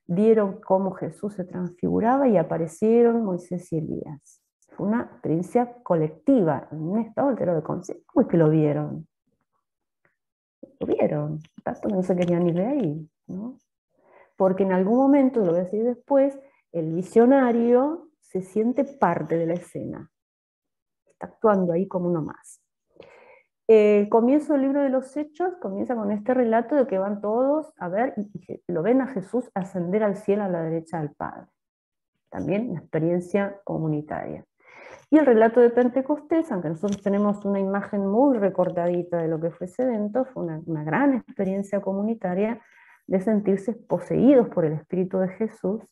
S2: vieron cómo Jesús se transfiguraba y aparecieron Moisés y Elías. Fue una experiencia colectiva, en un estado alterado de conciencia. ¿Cómo es que lo vieron? Lo vieron, porque no se querían ir de ahí, ¿no? Porque en algún momento, lo voy a decir después, el visionario se siente parte de la escena. Está actuando ahí como uno más. El comienzo del libro de los Hechos comienza con este relato de que van todos a ver y lo ven a Jesús ascender al cielo a la derecha del Padre. También una experiencia comunitaria. Y el relato de Pentecostés, aunque nosotros tenemos una imagen muy recortadita de lo que fue ese evento, fue una gran experiencia comunitaria de sentirse poseídos por el Espíritu de Jesús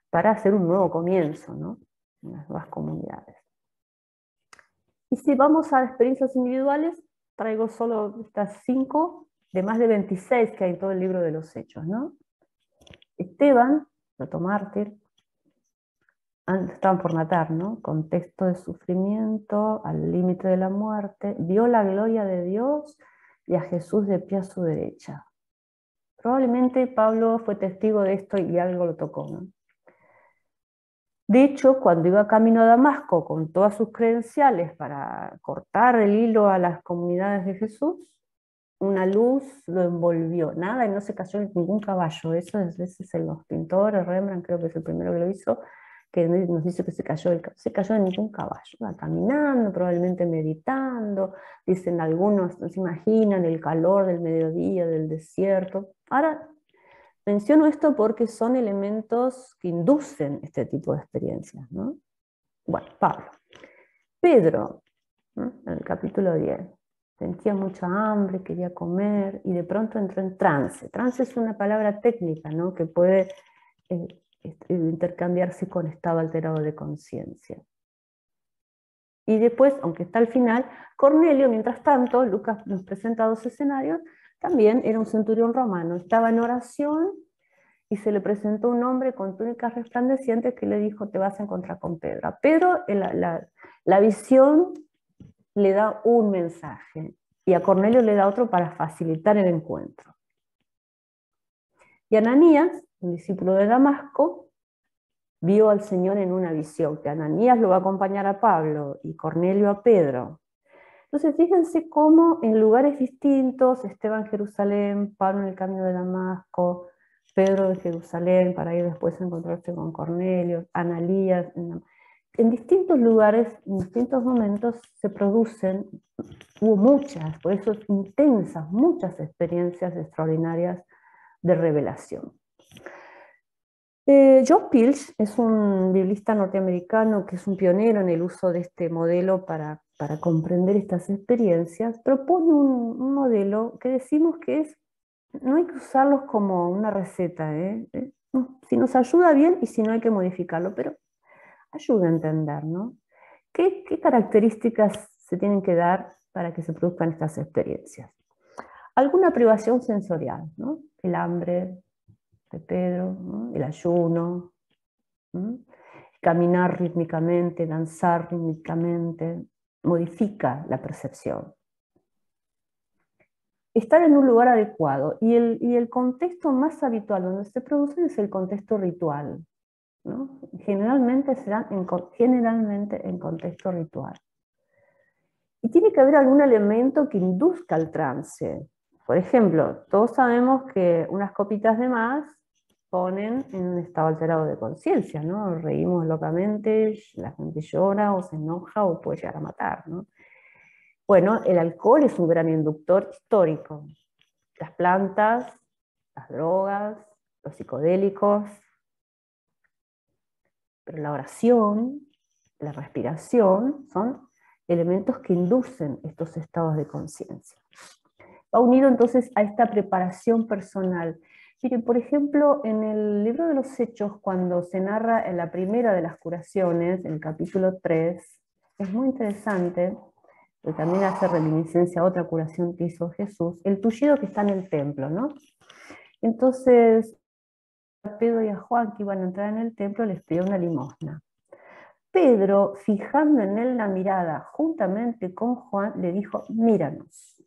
S2: para hacer un nuevo comienzo, ¿no?, en las nuevas comunidades. Y si vamos a experiencias individuales, traigo solo estas 5 de más de 26 que hay en todo el libro de los Hechos, ¿no? Esteban, protomártir, estaban por matar, ¿no? Contexto de sufrimiento, al límite de la muerte, vio la gloria de Dios y a Jesús de pie a su derecha. Probablemente Pablo fue testigo de esto y algo lo tocó, ¿no? De hecho, cuando iba camino a Damasco con todas sus credenciales para cortar el hilo a las comunidades de Jesús, una luz lo envolvió, nada, y no se cayó en ningún caballo. Eso es veces en los pintores, Rembrandt creo que es el primero que lo hizo, que nos dice que se cayó en ningún caballo, iba caminando, probablemente meditando, dicen algunos, no se imaginan el calor del mediodía, del desierto. Ahora, menciono esto porque son elementos que inducen este tipo de experiencias, ¿no? Bueno, Pablo. Pedro, ¿no?, en el capítulo 10, sentía mucha hambre, quería comer, y de pronto entró en trance. Trance es una palabra técnica, ¿no?, que puede intercambiarse con estado alterado de conciencia. Y después, aunque está al final, Cornelio, mientras tanto, Lucas nos presenta 2 escenarios, también era un centurión romano, estaba en oración y se le presentó un hombre con túnicas resplandecientes que le dijo, te vas a encontrar con Pedro. A Pedro la visión le da un mensaje y a Cornelio le da otro para facilitar el encuentro. Y Ananías, un discípulo de Damasco, vio al Señor en una visión, que Ananías lo va a acompañar a Pablo y Cornelio a Pedro. Entonces fíjense cómo en lugares distintos, Esteban en Jerusalén, Pablo en el camino de Damasco, Pedro en Jerusalén para ir después a encontrarse con Cornelio, Ananías, en distintos lugares, en distintos momentos se producen, hubo muchas, por eso intensas, muchas experiencias extraordinarias de revelación. John Pilch es un biblista norteamericano que es un pionero en el uso de este modelo para comprender estas experiencias. Propone un modelo que decimos que no hay que usarlos como una receta, si nos ayuda bien y si no hay que modificarlo, pero ayuda a entender, ¿no? ¿Qué características se tienen que dar para que se produzcan estas experiencias? Alguna privación sensorial, ¿no? El hambre de Pedro, ¿no?, el ayuno, ¿no?, caminar rítmicamente, danzar rítmicamente, modifica la percepción. Estar en un lugar adecuado, y el contexto más habitual donde se produce es el contexto ritual, ¿no? Generalmente será en contexto ritual. Y tiene que haber algún elemento que induzca al trance. Por ejemplo, todos sabemos que unas copitas de más ponen en un estado alterado de conciencia, ¿no? Reímos locamente, la gente llora o se enoja o puede llegar a matar, ¿no? Bueno, el alcohol es un gran inductor histórico. Las plantas, las drogas, los psicodélicos, pero la oración, la respiración, son elementos que inducen estos estados de conciencia. Va unido entonces a esta preparación personal. Miren, por ejemplo, en el libro de los Hechos, cuando se narra en la primera de las curaciones, en el capítulo 3, es muy interesante, que también hace reminiscencia a otra curación que hizo Jesús, el tullido que está en el templo, ¿no? Entonces, a Pedro y a Juan, que iban a entrar en el templo, les pidió una limosna. Pedro, fijando en él la mirada, juntamente con Juan, le dijo, míranos.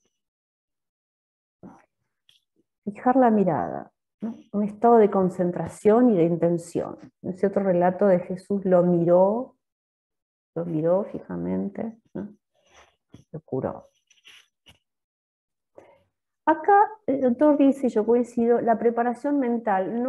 S2: Fijar la mirada, ¿no? Un estado de concentración y de intención. Ese otro relato de Jesús lo miró fijamente, ¿no? Lo curó. Acá el doctor dice, yo coincido, la preparación mental,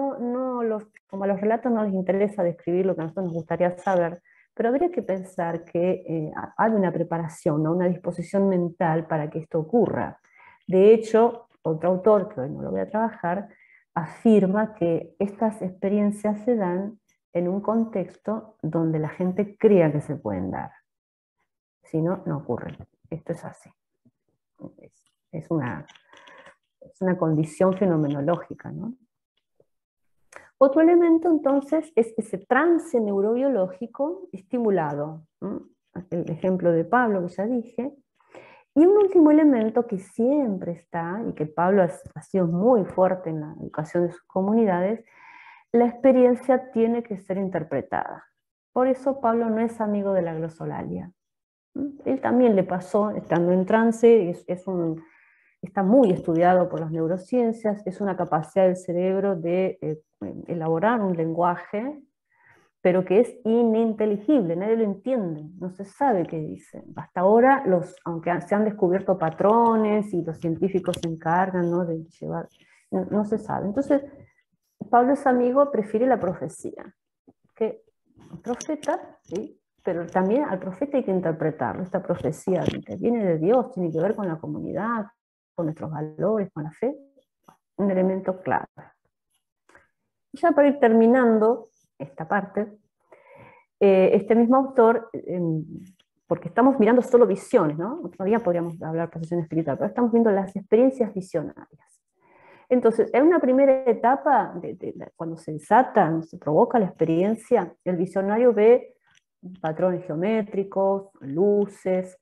S2: como a los relatos no les interesa describir lo que a nosotros nos gustaría saber, pero habría que pensar que hay una preparación, ¿no? Una disposición mental para que esto ocurra. De hecho, otro autor, que hoy no lo voy a trabajar, afirma que estas experiencias se dan en un contexto donde la gente crea que se pueden dar. Si no, no ocurre. Esto es así. Es una condición fenomenológica, ¿no? Otro elemento, entonces, es ese trance neurobiológico estimulado, ¿no? El ejemplo de Pablo que ya dije. Y un último elemento que siempre está, y que Pablo ha sido muy fuerte en la educación de sus comunidades, la experiencia tiene que ser interpretada. Por eso Pablo no es amigo de la glosolalia. Él también le pasó, estando en trance, está muy estudiado por las neurociencias, es una capacidad del cerebro de elaborar un lenguaje, pero que es ininteligible, nadie lo entiende, no se sabe qué dice. Hasta ahora, aunque se han descubierto patrones y los científicos se encargan, ¿no?, de llevar, no se sabe. Entonces, Pablo es amigo, prefiere la profecía, que el profeta, ¿sí?, pero también al profeta hay que interpretarlo, esta profecía que viene de Dios, tiene que ver con la comunidad, con nuestros valores, con la fe, un elemento clave. Ya para ir terminando esta parte, este mismo autor, porque estamos mirando solo visiones, ¿no? Otro día podríamos hablar de posesión espiritual, pero estamos viendo las experiencias visionarias. Entonces, en una primera etapa, cuando se desata, se provoca la experiencia, el visionario ve patrones geométricos, luces,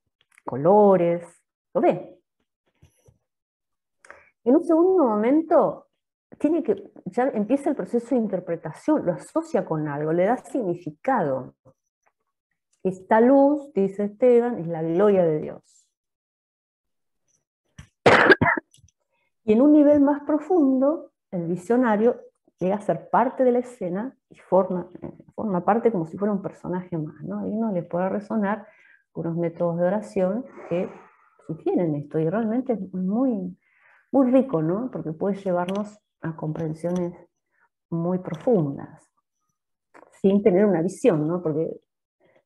S2: colores, lo ve. En un segundo momento, ya empieza el proceso de interpretación, lo asocia con algo, le da significado. Esta luz, dice Esteban, es la gloria de Dios. Y en un nivel más profundo, el visionario llega a ser parte de la escena y forma parte como si fuera un personaje más, ¿no? Ahí uno le puede resonar unos métodos de oración que sugieren esto, y realmente es muy, muy rico, ¿no? Porque puede llevarnos a comprensiones muy profundas, sin tener una visión, ¿no? Porque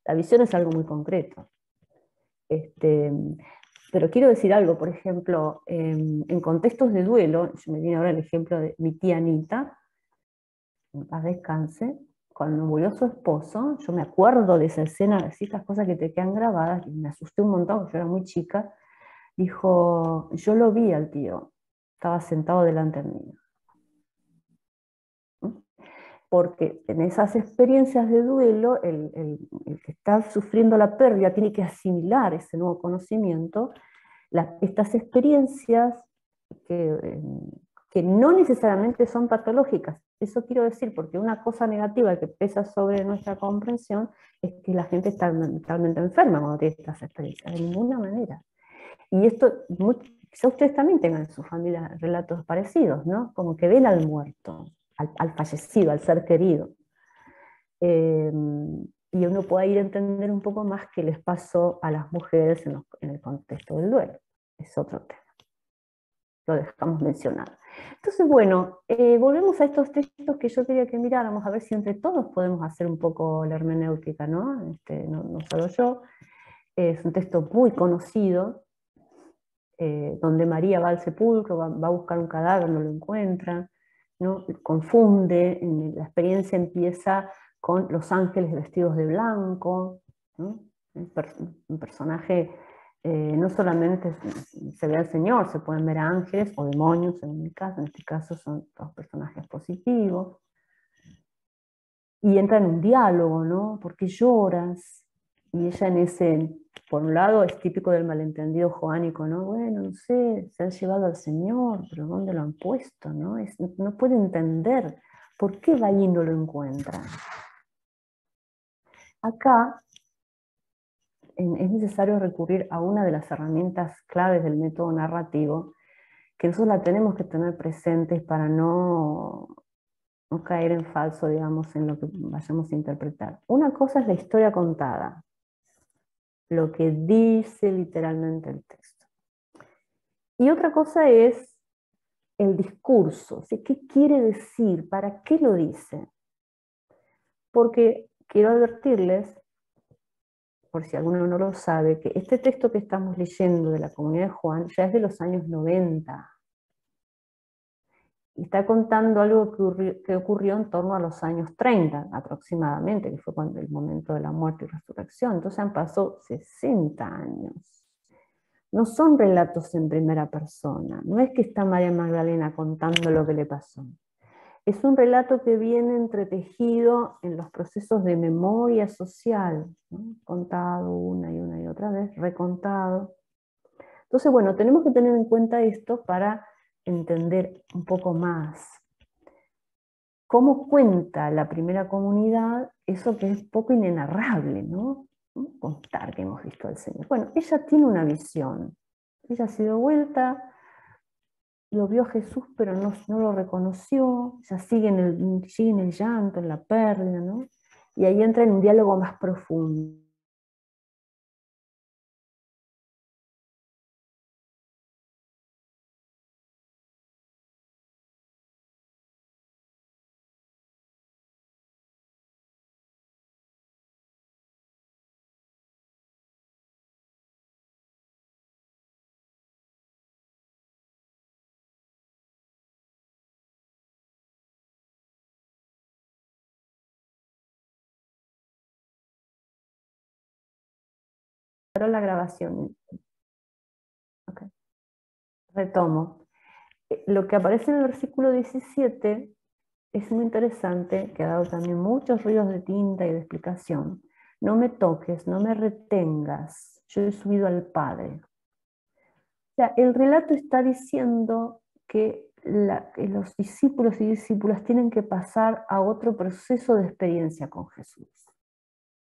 S2: la visión es algo muy concreto. Pero quiero decir algo, por ejemplo, en contextos de duelo, me viene ahora el ejemplo de mi tía Anita, en paz descanse, cuando murió su esposo, yo me acuerdo de esa escena, de estas cosas que te quedan grabadas, y me asusté un montón, porque yo era muy chica. Dijo, yo lo vi al tío, estaba sentado delante mío. Porque en esas experiencias de duelo, el que está sufriendo la pérdida tiene que asimilar ese nuevo conocimiento. Estas experiencias que no necesariamente son patológicas, eso quiero decir, porque una cosa negativa que pesa sobre nuestra comprensión es que la gente está mentalmente enferma cuando tiene estas experiencias, de ninguna manera. Y esto, quizá ustedes también tengan en su familia relatos parecidos, ¿no? Como que ven al muerto, al fallecido, al ser querido. Y uno puede ir a entender un poco más qué les pasó a las mujeres en el contexto del duelo. Es otro tema. Lo dejamos mencionado. Entonces, bueno, volvemos a estos textos que yo quería que miráramos, a ver si entre todos podemos hacer un poco la hermenéutica, ¿no? No solo yo. Es un texto muy conocido, donde María va al sepulcro, va a buscar un cadáver, no lo encuentra, ¿no? Confunde, la experiencia empieza con los ángeles vestidos de blanco, ¿no? Un personaje, no solamente se ve al Señor, se pueden ver a ángeles o demonios en este caso son dos personajes positivos, y entra en un diálogo, ¿no? ¿Por qué lloras? Y ella en ese, por un lado es típico del malentendido joánico, ¿no? Bueno, no sé, se han llevado al Señor, pero ¿dónde lo han puesto? ¿No? No puede entender por qué va y no lo encuentra. Acá es necesario recurrir a una de las herramientas claves del método narrativo, que nosotros la tenemos que tener presentes para no caer en falso, digamos, en lo que vayamos a interpretar. Una cosa es la historia contada, lo que dice literalmente el texto. Y otra cosa es el discurso, ¿sí? ¿Qué quiere decir? ¿Para qué lo dice? Porque quiero advertirles, por si alguno no lo sabe, que este texto que estamos leyendo de la Comunidad de Juan ya es de los años 90. Y está contando algo que ocurrió en torno a los años 30 aproximadamente, que fue cuando el momento de la muerte y resurrección. Entonces han pasado 60 años. No son relatos en primera persona, no es que está María Magdalena contando lo que le pasó. Es un relato que viene entretejido en los procesos de memoria social, ¿no? Contado una y otra vez, recontado. Entonces, bueno, tenemos que tener en cuenta esto para entender un poco más cómo cuenta la primera comunidad eso que es poco inenarrable, ¿no? Contar que hemos visto al Señor. Bueno, ella tiene una visión. Ella se dio vuelta, lo vio a Jesús, pero no lo reconoció. Ella sigue en el llanto, en la pérdida, ¿no? Y ahí entra en un diálogo más profundo. Pero la grabación. Okay. Retomo. Lo que aparece en el versículo 17 es muy interesante, que ha dado también muchos ríos de tinta y de explicación. No me toques, no me retengas, yo he subido al Padre. O sea, el relato está diciendo que los discípulos y discípulas tienen que pasar a otro proceso de experiencia con Jesús.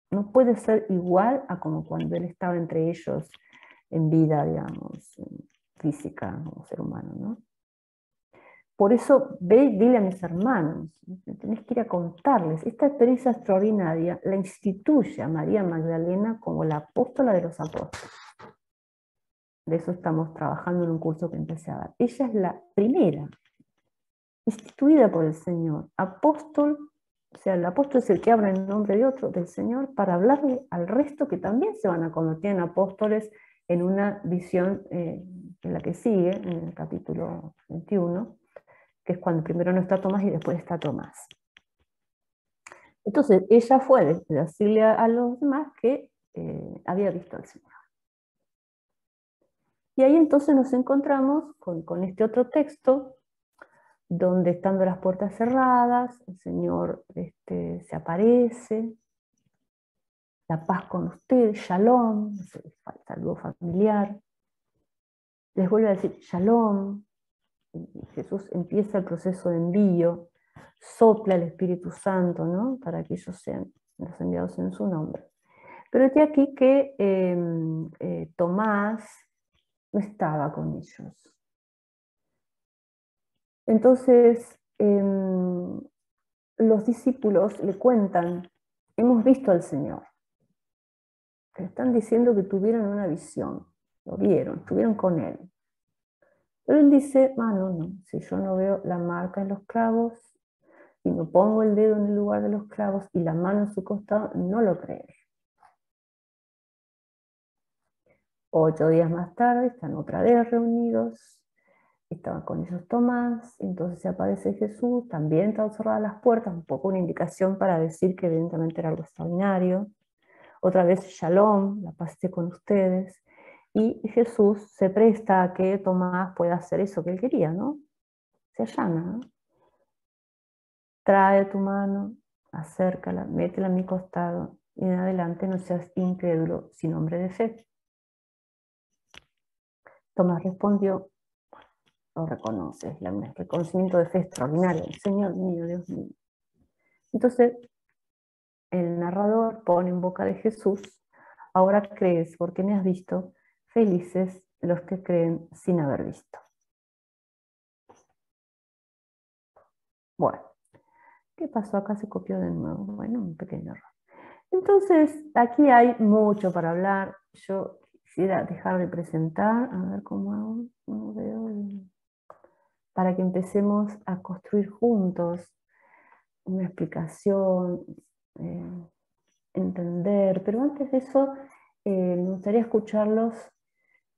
S2: No puede ser igual a como cuando Él estaba entre ellos en vida, digamos, física, como ser humano, ¿no? Por eso, ve y dile a mis hermanos, tenés que ir a contarles. Esta experiencia extraordinaria la instituye a María Magdalena como la apóstola de los apóstoles. De eso estamos trabajando en un curso que empecé a dar. Ella es la primera, instituida por el Señor. Apóstol, o sea, el apóstol es el que habla en nombre de otro, del Señor, para hablarle al resto que también se van a convertir en apóstoles en una visión en la que sigue, en el capítulo 21, que es cuando primero no está Tomás y después está Tomás. Entonces, ella fue de decirle a los demás que había visto al Señor. Y ahí entonces nos encontramos con este otro texto, donde estando las puertas cerradas, el Señor se aparece, la paz con usted, shalom, saludo familiar, les vuelve a decir shalom, y Jesús empieza el proceso de envío, sopla el Espíritu Santo, ¿no? Para que ellos sean los enviados en su nombre. Pero es aquí que Tomás no estaba con ellos. Entonces, los discípulos le cuentan, hemos visto al Señor. Le están diciendo que tuvieron una visión, lo vieron, estuvieron con Él. Pero Él dice, no, si yo no veo la marca en los clavos, y no pongo el dedo en el lugar de los clavos y la mano en su costado, no lo creeré. 8 días más tarde están otra vez reunidos, estaban con ellos Tomás, entonces se aparece Jesús, también están cerradas las puertas, un poco una indicación para decir que evidentemente era algo extraordinario. Otra vez Shalom, la paz esté con ustedes, y Jesús se presta a que Tomás pueda hacer eso que él quería, ¿no? Se allana, ¿no? Trae tu mano, acércala, métela a mi costado, y en adelante no seas incrédulo, sin hombre de fe. Tomás respondió, lo reconoces, el reconocimiento de fe extraordinario, Señor mío, Dios mío. Entonces, el narrador pone en boca de Jesús, ahora crees porque me has visto, felices los que creen sin haber visto. Bueno, ¿qué pasó? Acá se copió de nuevo. Bueno, un pequeño error. Entonces, aquí hay mucho para hablar. Yo quisiera dejar de presentar, a ver cómo hago, no veo, para que empecemos a construir juntos una explicación, entender, pero antes de eso me gustaría escucharlos,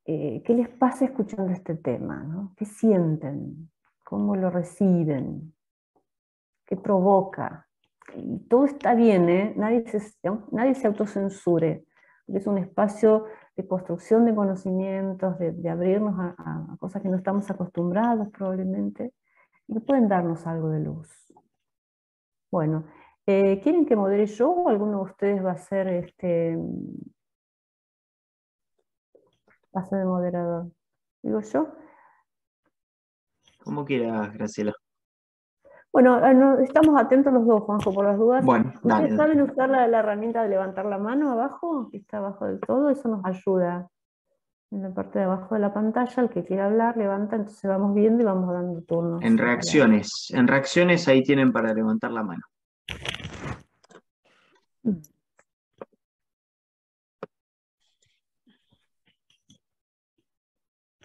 S2: qué les pasa escuchando este tema, ¿no? ¿Qué sienten? ¿Cómo lo reciben? ¿Qué provoca? Y todo está bien, ¿eh? Nadie se autocensure, es un espacio de construcción de conocimientos, de abrirnos a cosas que no estamos acostumbrados probablemente, y que pueden darnos algo de luz. Bueno, ¿quieren que modere yo o alguno de ustedes va a ser de moderador? ¿Digo yo?
S1: Como quieras, Graciela.
S2: Bueno, no, estamos atentos los dos, Juanjo, por las dudas.
S1: Bueno, dale,
S2: ¿Ustedes saben usar la herramienta de levantar la mano abajo? Que está abajo del todo, eso nos ayuda. En la parte de abajo de la pantalla, el que quiera hablar, levanta, entonces vamos viendo y vamos dando turnos.
S1: En reacciones ahí tienen para levantar la mano.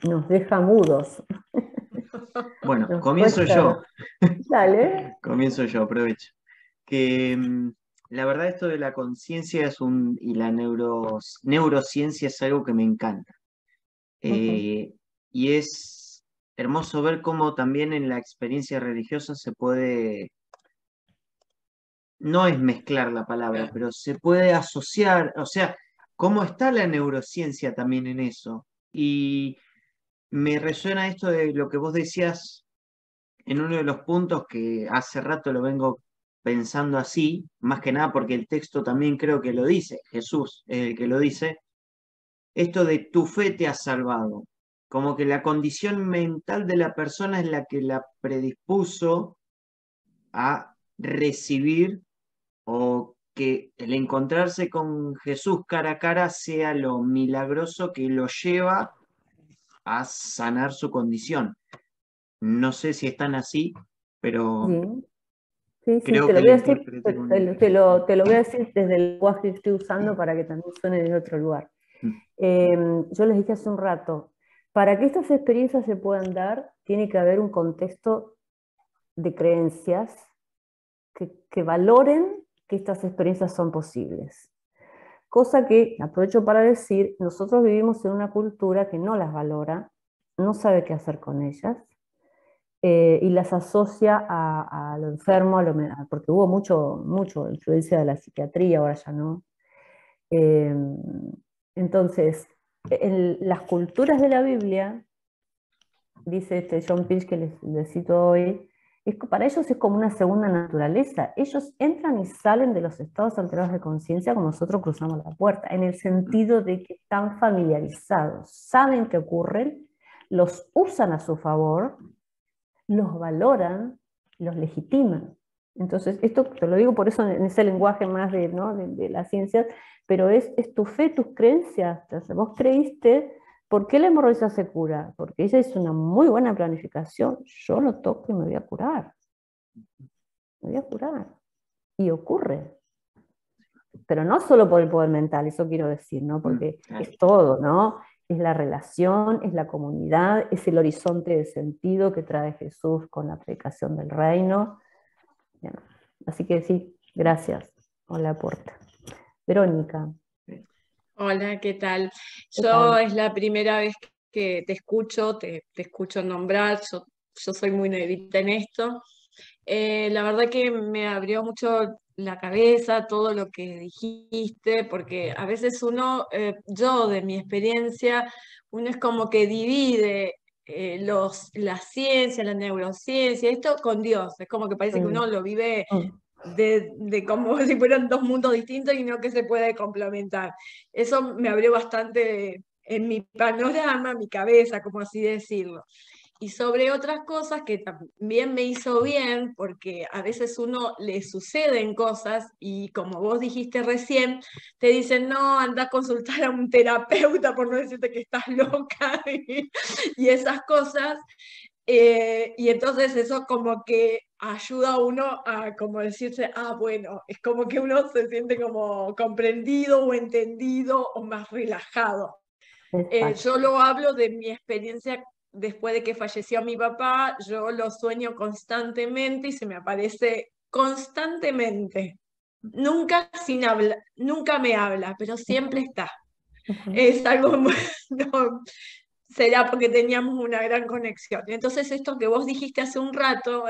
S2: Nos deja mudos.
S1: Bueno,
S2: Nos
S1: comienzo
S2: cuesta.
S1: yo.
S2: Dale.
S1: Comienzo yo, aprovecho. Que la verdad esto de la conciencia y la neurociencia es algo que me encanta. Y es hermoso ver cómo también en la experiencia religiosa se puede, no es mezclar la palabra, pero se puede asociar, o sea, cómo está la neurociencia también en eso. Y me resuena esto de lo que vos decías en uno de los puntos que hace rato lo vengo pensando así, más que nada porque el texto también creo que lo dice, Jesús es el que lo dice, esto de tu fe te ha salvado, como que la condición mental de la persona es la que la predispuso a recibir o que el encontrarse con Jesús cara a cara sea lo milagroso que lo lleva a sanar su condición. No sé si están así, pero
S2: Sí,
S1: creo
S2: te lo
S1: que
S2: voy
S1: la
S2: a decir,
S1: interpreté con
S2: te lo voy a decir desde el lenguaje que estoy usando para que también suene de otro lugar. Yo les dije hace un rato, para que estas experiencias se puedan dar, tiene que haber un contexto de creencias que valoren que estas experiencias son posibles. Cosa que, aprovecho para decir, nosotros vivimos en una cultura que no las valora, no sabe qué hacer con ellas, y las asocia a lo enfermo, porque hubo mucho influencia de la psiquiatría, ahora ya no. Entonces, en las culturas de la Biblia, dice John Pilch que les cito hoy, para ellos es como una segunda naturaleza. Ellos entran y salen de los estados alterados de conciencia como nosotros cruzamos la puerta, en el sentido de que están familiarizados, saben que ocurren, los usan a su favor, los valoran, los legitiman. Entonces, esto te lo digo por eso en ese lenguaje más de las ciencias, pero es tu fe, tus creencias. Entonces, vos creíste, ¿por qué la hemorroides se cura? Porque ella hizo una muy buena planificación. Yo lo toco y me voy a curar. Me voy a curar. Y ocurre. Pero no solo por el poder mental, eso quiero decir, ¿no? Porque es todo, ¿no? Es la relación, es la comunidad, es el horizonte de sentido que trae Jesús con la predicación del reino. Bien. Así que sí, gracias por el aporte. Verónica.
S4: Hola, ¿qué tal?
S2: ¿Qué
S4: Yo
S2: tal?
S4: es la primera vez que te escucho, te escucho nombrar, yo soy muy nuevita en esto. La verdad que me abrió mucho la cabeza todo lo que dijiste, porque a veces uno, yo de mi experiencia, uno es como que divide la ciencia, la neurociencia, esto con Dios, es como que parece que uno
S2: Mm,
S4: lo vive
S2: mm,
S4: de como si fueran dos mundos distintos y no que se puede complementar. Eso me abrió bastante en mi panorama, mi cabeza, como así decirlo. Y sobre otras cosas que también me hizo bien, porque a veces uno le suceden cosas y como vos dijiste recién, te dicen, no, anda a consultar a un terapeuta por no decirte que estás loca y esas cosas. Y entonces eso como que ayuda a uno a como decirse, ah, bueno, es como que uno se siente como comprendido o entendido o más relajado. Yo
S2: exacto.
S4: lo hablo de mi experiencia después de que falleció mi papá, yo lo sueño constantemente y se me aparece constantemente. Nunca sin hablar, nunca me habla, pero siempre
S2: Ujú,
S4: está.
S2: ujú.
S4: Es algo no, será porque teníamos una gran conexión. Entonces esto que vos dijiste hace un rato,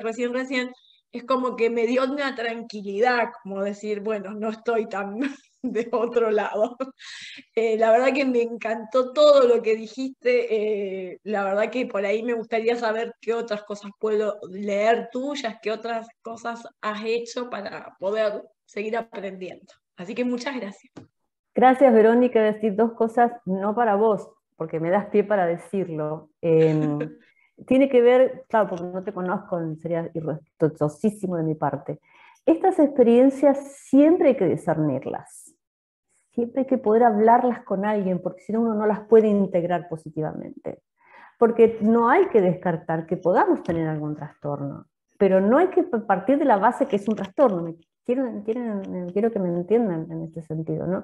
S4: recién, es como que me dio una tranquilidad, como decir, bueno, no estoy tan de otro lado. La verdad que me encantó todo lo que dijiste, la verdad que por ahí me gustaría saber qué otras cosas puedo leer tuyas, qué otras cosas has hecho para poder seguir aprendiendo. Así que muchas gracias.
S2: Gracias, Verónica. Voy a decir dos cosas, no para vos, porque me das pie para decirlo. Tiene que ver, claro, porque no te conozco, sería irrespetuosísimo de mi parte. Estas experiencias siempre hay que discernirlas, siempre hay que poder hablarlas con alguien, porque si no uno no las puede integrar positivamente. Porque no hay que descartar que podamos tener algún trastorno, pero no hay que partir de la base que es un trastorno. Quiero que me entiendan en este sentido, ¿no?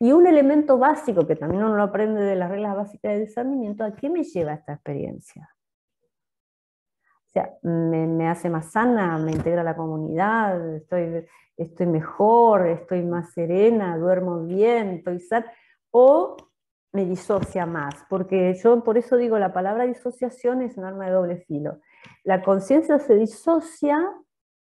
S2: Y un elemento básico que también uno lo aprende de las reglas básicas de discernimiento, ¿a qué me lleva esta experiencia? O sea, me hace más sana, me integra a la comunidad, estoy mejor, estoy más serena, duermo bien, estoy sana, o me disocia más, porque yo por eso digo, la palabra disociación es un arma de doble filo. La conciencia se disocia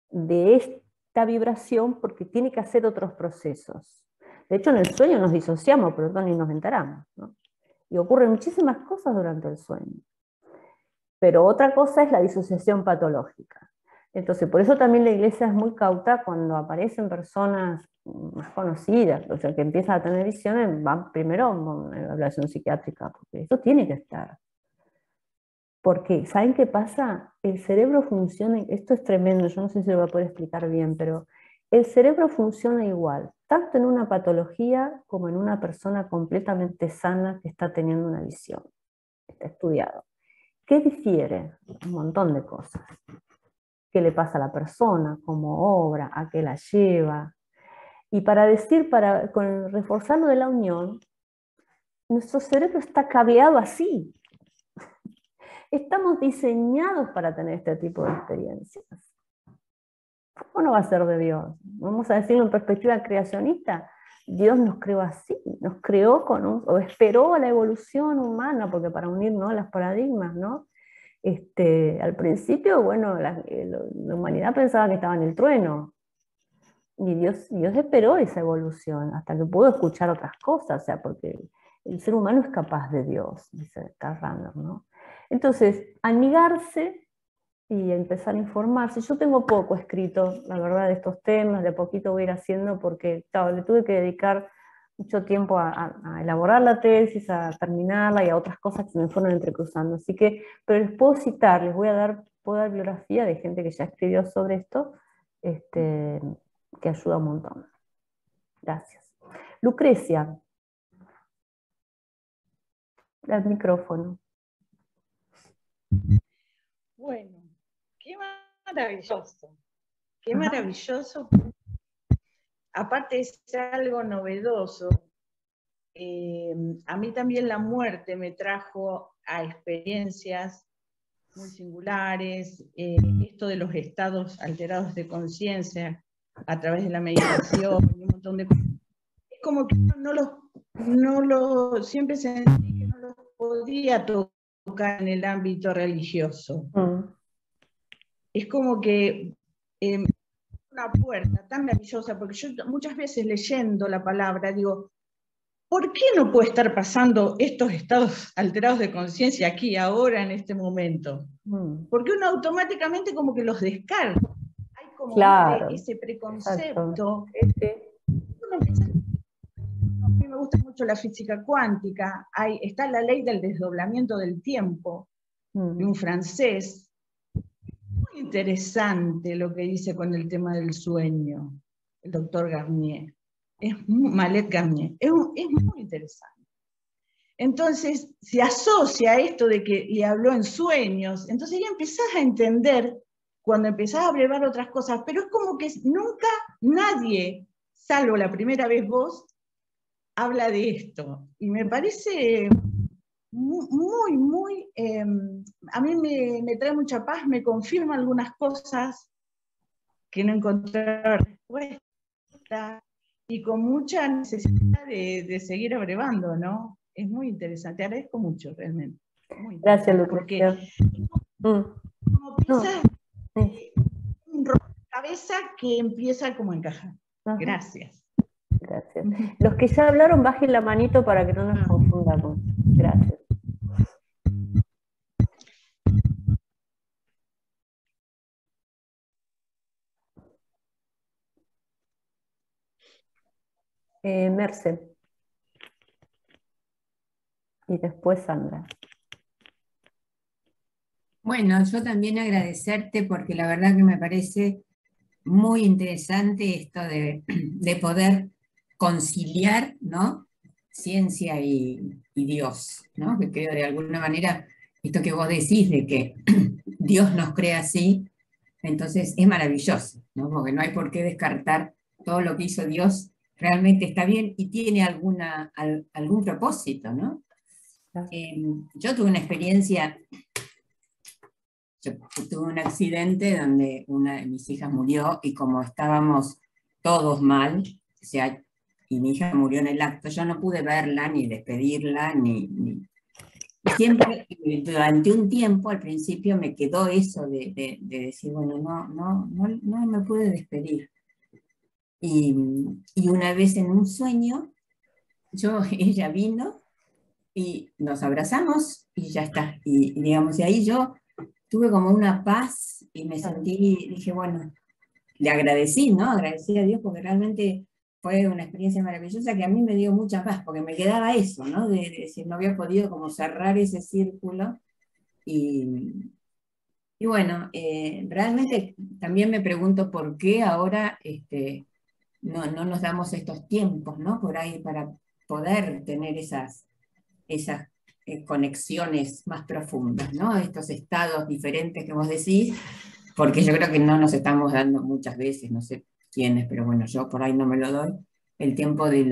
S2: de esta vibración porque tiene que hacer otros procesos. De hecho, en el sueño nos disociamos, pero ni nos enteramos, ¿no? Y ocurren muchísimas cosas durante el sueño. Pero otra cosa es la disociación patológica. Entonces, por eso también la iglesia es muy cauta cuando aparecen personas más conocidas, o sea, que empiezan a tener visiones, van primero a una evaluación psiquiátrica, porque eso tiene que estar. Porque, ¿saben qué pasa? El cerebro funciona, esto es tremendo, yo no sé si lo voy a poder explicar bien, pero el cerebro funciona igual, tanto en una patología como en una persona completamente sana que está teniendo una visión. Está estudiado. ¿Qué difiere? Un montón de cosas. ¿Qué le pasa a la persona? ¿Cómo obra? ¿A qué la lleva? Y para decir, con reforzar lo de la unión, nuestro cerebro está cableado así. Estamos diseñados para tener este tipo de experiencias. ¿Cómo no va a ser de Dios? Vamos a decirlo en perspectiva creacionista. Dios nos creó así, nos creó o esperó a la evolución humana, porque para unirnos a los paradigmas, ¿no? Al principio, bueno, la humanidad pensaba que estaba en el trueno, y Dios esperó esa evolución hasta que pudo escuchar otras cosas, o sea, porque el ser humano es capaz de Dios, dice Karl Rahner, ¿no? Entonces, amigarse y empezar a informarse. Yo tengo poco escrito, la verdad, de estos temas, de a poquito voy a ir haciendo porque, claro, le tuve que dedicar mucho tiempo a elaborar la tesis, a terminarla y a otras cosas que se me fueron entrecruzando. Así que, pero les puedo citar, puedo dar bibliografía de gente que ya escribió sobre esto, que ayuda un montón. Gracias. Lucrecia, el micrófono.
S5: Bueno, qué maravilloso, qué maravilloso. Aparte es algo novedoso. A mí también la muerte me trajo a experiencias muy singulares, esto de los estados alterados de conciencia a través de la meditación y un montón de cosas. Es como que no los siempre sentí que no los podía tocar en el ámbito religioso. Es como que una puerta tan maravillosa, porque yo muchas veces leyendo la palabra digo, ¿por qué no puede estar pasando estos estados alterados de conciencia aquí, ahora, en este momento? Porque uno automáticamente como que los descarga. Hay como ese preconcepto. Uno empieza, a mí me gusta mucho la física cuántica, está la ley del desdoblamiento del tiempo, de un francés. Muy interesante lo que dice con el tema del sueño, el doctor Garnier. Malet Garnier. Es muy interesante. Entonces, se asocia esto de que le habló en sueños, entonces ya empezás a entender, cuando empezás a abrevar otras cosas, pero es como que nunca nadie, salvo la primera vez vos, habla de esto. Y me parece muy, a mí me trae mucha paz, me confirma algunas cosas que no encontré respuesta, y con mucha necesidad de seguir abrevando, ¿no? Es muy interesante, te agradezco mucho, realmente.
S2: Gracias, Lucrecia.
S5: Como piensas, un rompecabezas que empieza como a encajar. Gracias.
S2: Gracias. Los que ya hablaron, bajen la manito para que no nos confundamos. Gracias. Merce. Y después Sandra.
S6: Bueno, yo también agradecerte porque la verdad que me parece muy interesante esto de poder conciliar, ¿no? Ciencia y Dios, ¿no? Que creo de alguna manera, esto que vos decís de que Dios nos crea así, entonces es maravilloso, ¿no? Porque no hay por qué descartar todo lo que hizo Dios, realmente está bien y tiene algún propósito, ¿no? Yo tuve una experiencia, yo tuve un accidente donde una de mis hijas murió y como estábamos todos mal, o sea, y mi hija murió en el acto, yo no pude verla ni despedirla, ni... Siempre, durante un tiempo, al principio me quedó eso de decir, bueno, no me pude despedir. Y una vez en un sueño, ella vino y nos abrazamos y ya está. Y digamos, y ahí yo tuve como una paz y me sentí, dije, bueno, le agradecí, ¿no? Agradecí a Dios porque realmente fue una experiencia maravillosa que a mí me dio mucha paz, porque me quedaba eso, ¿no? De decir, no había podido como cerrar ese círculo. Y bueno, realmente también me pregunto por qué ahora no nos damos estos tiempos, ¿no? Por ahí para poder tener esas conexiones más profundas, ¿no? Estos estados diferentes que vos decís, porque yo creo que no nos estamos dando muchas veces, no sé quiénes, pero bueno, yo por ahí no me lo doy, el tiempo de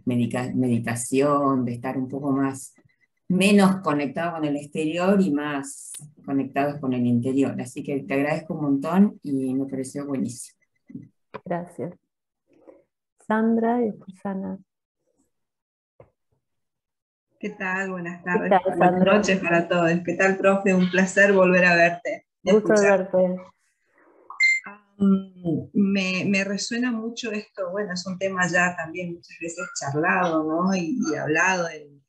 S6: meditación, de estar un poco menos conectado con el exterior y más conectados con el interior. Así que te agradezco un montón y me pareció buenísimo.
S2: Gracias. Sandra y después Ana.
S7: ¿Qué tal? Buenas tardes.
S2: ¿Qué tal,
S7: buenas noches para todos. ¿Qué tal, profe? Un placer volver a verte.
S2: Gusto de verte.
S7: Me resuena mucho esto, bueno, es un tema ya también muchas veces charlado, ¿no? y hablado en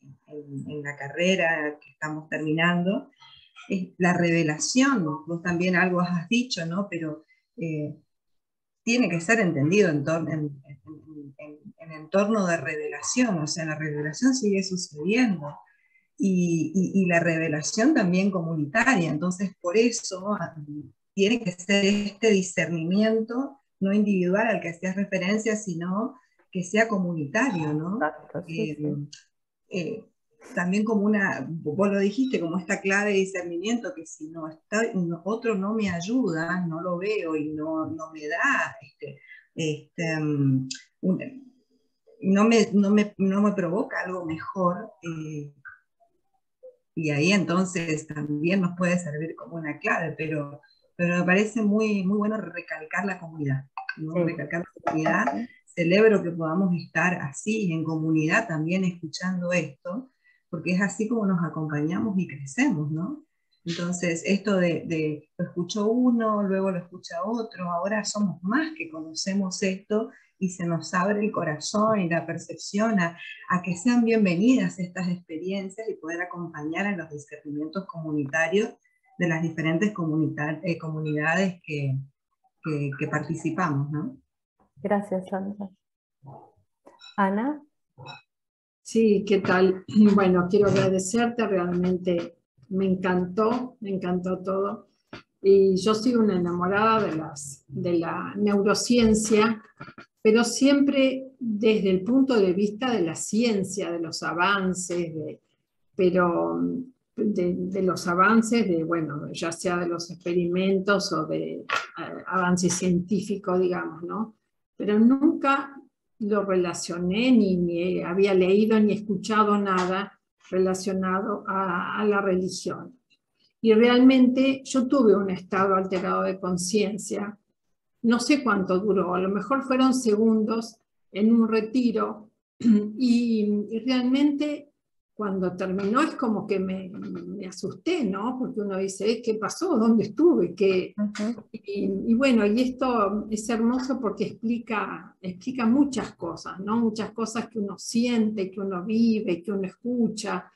S7: la carrera que estamos terminando. La revelación, vos también algo has dicho, ¿no? Pero tiene que ser entendido en entorno de revelación, o sea, la revelación sigue sucediendo. Y la revelación también comunitaria, entonces por eso tiene que ser este discernimiento no individual al que hacías referencia, sino que sea comunitario, ¿no?
S2: Exacto, sí, sí.
S7: También como vos lo dijiste, como esta clave de discernimiento, que si otro no me ayuda, no lo veo y no me da, no me provoca algo mejor, y ahí entonces también nos puede servir como una clave, pero me parece muy, muy bueno recalcar la comunidad, ¿no?
S2: Sí.
S7: Recalcar la comunidad, celebro que podamos estar así, en comunidad también escuchando esto, porque es así como nos acompañamos y crecemos, ¿no? Entonces, esto de lo escuchó uno, luego lo escucha otro, ahora somos más que conocemos esto y se nos abre el corazón y la percepción a que sean bienvenidas estas experiencias y poder acompañar en los discernimientos comunitarios de las diferentes comunidades que participamos, ¿no?
S2: Gracias, Sandra. Ana.
S8: Sí, ¿qué tal? Bueno, quiero agradecerte, realmente me encantó todo. Y yo soy una enamorada de la neurociencia, pero siempre desde el punto de vista de la ciencia, de los avances, de los avances, bueno, ya sea de los experimentos o de avance científico, digamos, ¿no? Pero nunca lo relacioné, ni había leído ni escuchado nada relacionado a la religión. Y realmente yo tuve un estado alterado de conciencia, no sé cuánto duró, a lo mejor fueron segundos en un retiro, y realmente cuando terminó es como que me asusté, ¿no? Porque uno dice, ¿qué pasó? ¿Dónde estuve? Y bueno, y esto es hermoso porque explica muchas cosas, ¿no? Muchas cosas que uno siente, que uno vive, que uno escucha.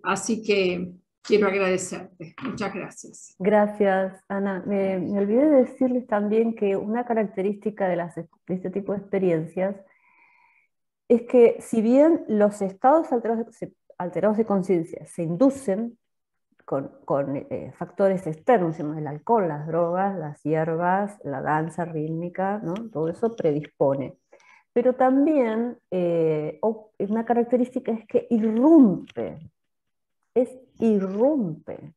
S8: Así que quiero agradecerte. Muchas gracias.
S2: Gracias, Ana. Me olvidé de decirles también que una característica de este tipo de experiencias es que si bien los estados alterados de conciencia se inducen con factores externos, el alcohol, las drogas, las hierbas, la danza rítmica, ¿no? Todo eso predispone. Pero también una característica es que irrumpe,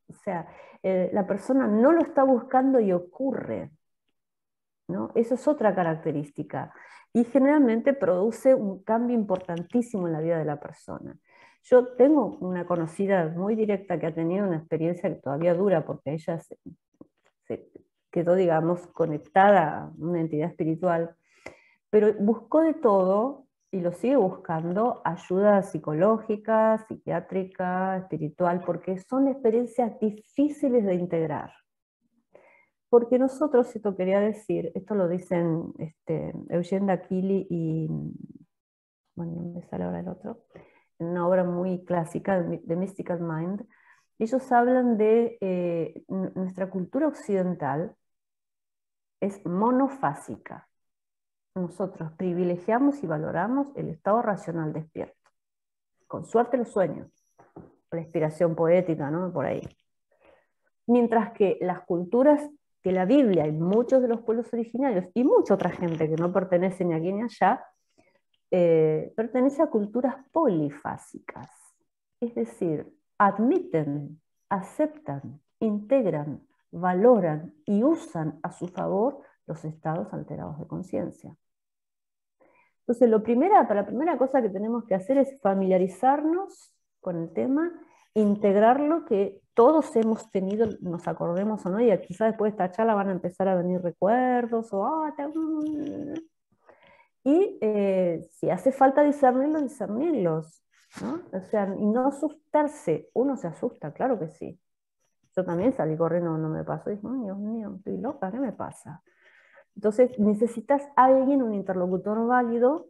S2: o sea, la persona no lo está buscando y ocurre, ¿no? Eso es otra característica, y generalmente produce un cambio importantísimo en la vida de la persona. Yo tengo una conocida muy directa que ha tenido una experiencia que todavía dura, porque ella se quedó, digamos, conectada a una entidad espiritual, pero buscó de todo y lo sigue buscando, ayuda psicológica, psiquiátrica, espiritual, porque son experiencias difíciles de integrar. Porque nosotros, esto quería decir, esto lo dicen Eugene D'Aquili y, bueno, me sale ahora el otro, en una obra muy clásica, The Mystical Mind. Ellos hablan de nuestra cultura occidental es monofásica. Nosotros privilegiamos y valoramos el estado racional despierto. Con suerte los sueños, la inspiración poética, ¿no? Por ahí. Mientras que las culturas de la Biblia y muchos de los pueblos originarios y mucha otra gente que no pertenece ni aquí ni allá, pertenece a culturas polifásicas. Es decir, admiten, aceptan, integran, valoran y usan a su favor los estados alterados de conciencia. Entonces, la primera cosa que tenemos que hacer es familiarizarnos con el tema, integrarlo, que todos hemos tenido, nos acordemos o no, y quizás después de esta charla van a empezar a venir recuerdos, y si hace falta discernirlos, ¿no? O sea, y no asustarse. Uno se asusta, claro que sí. Yo también salí corriendo, no me pasó, y dije, oh, Dios mío, estoy loca, ¿qué me pasa? Entonces necesitas a alguien, un interlocutor válido,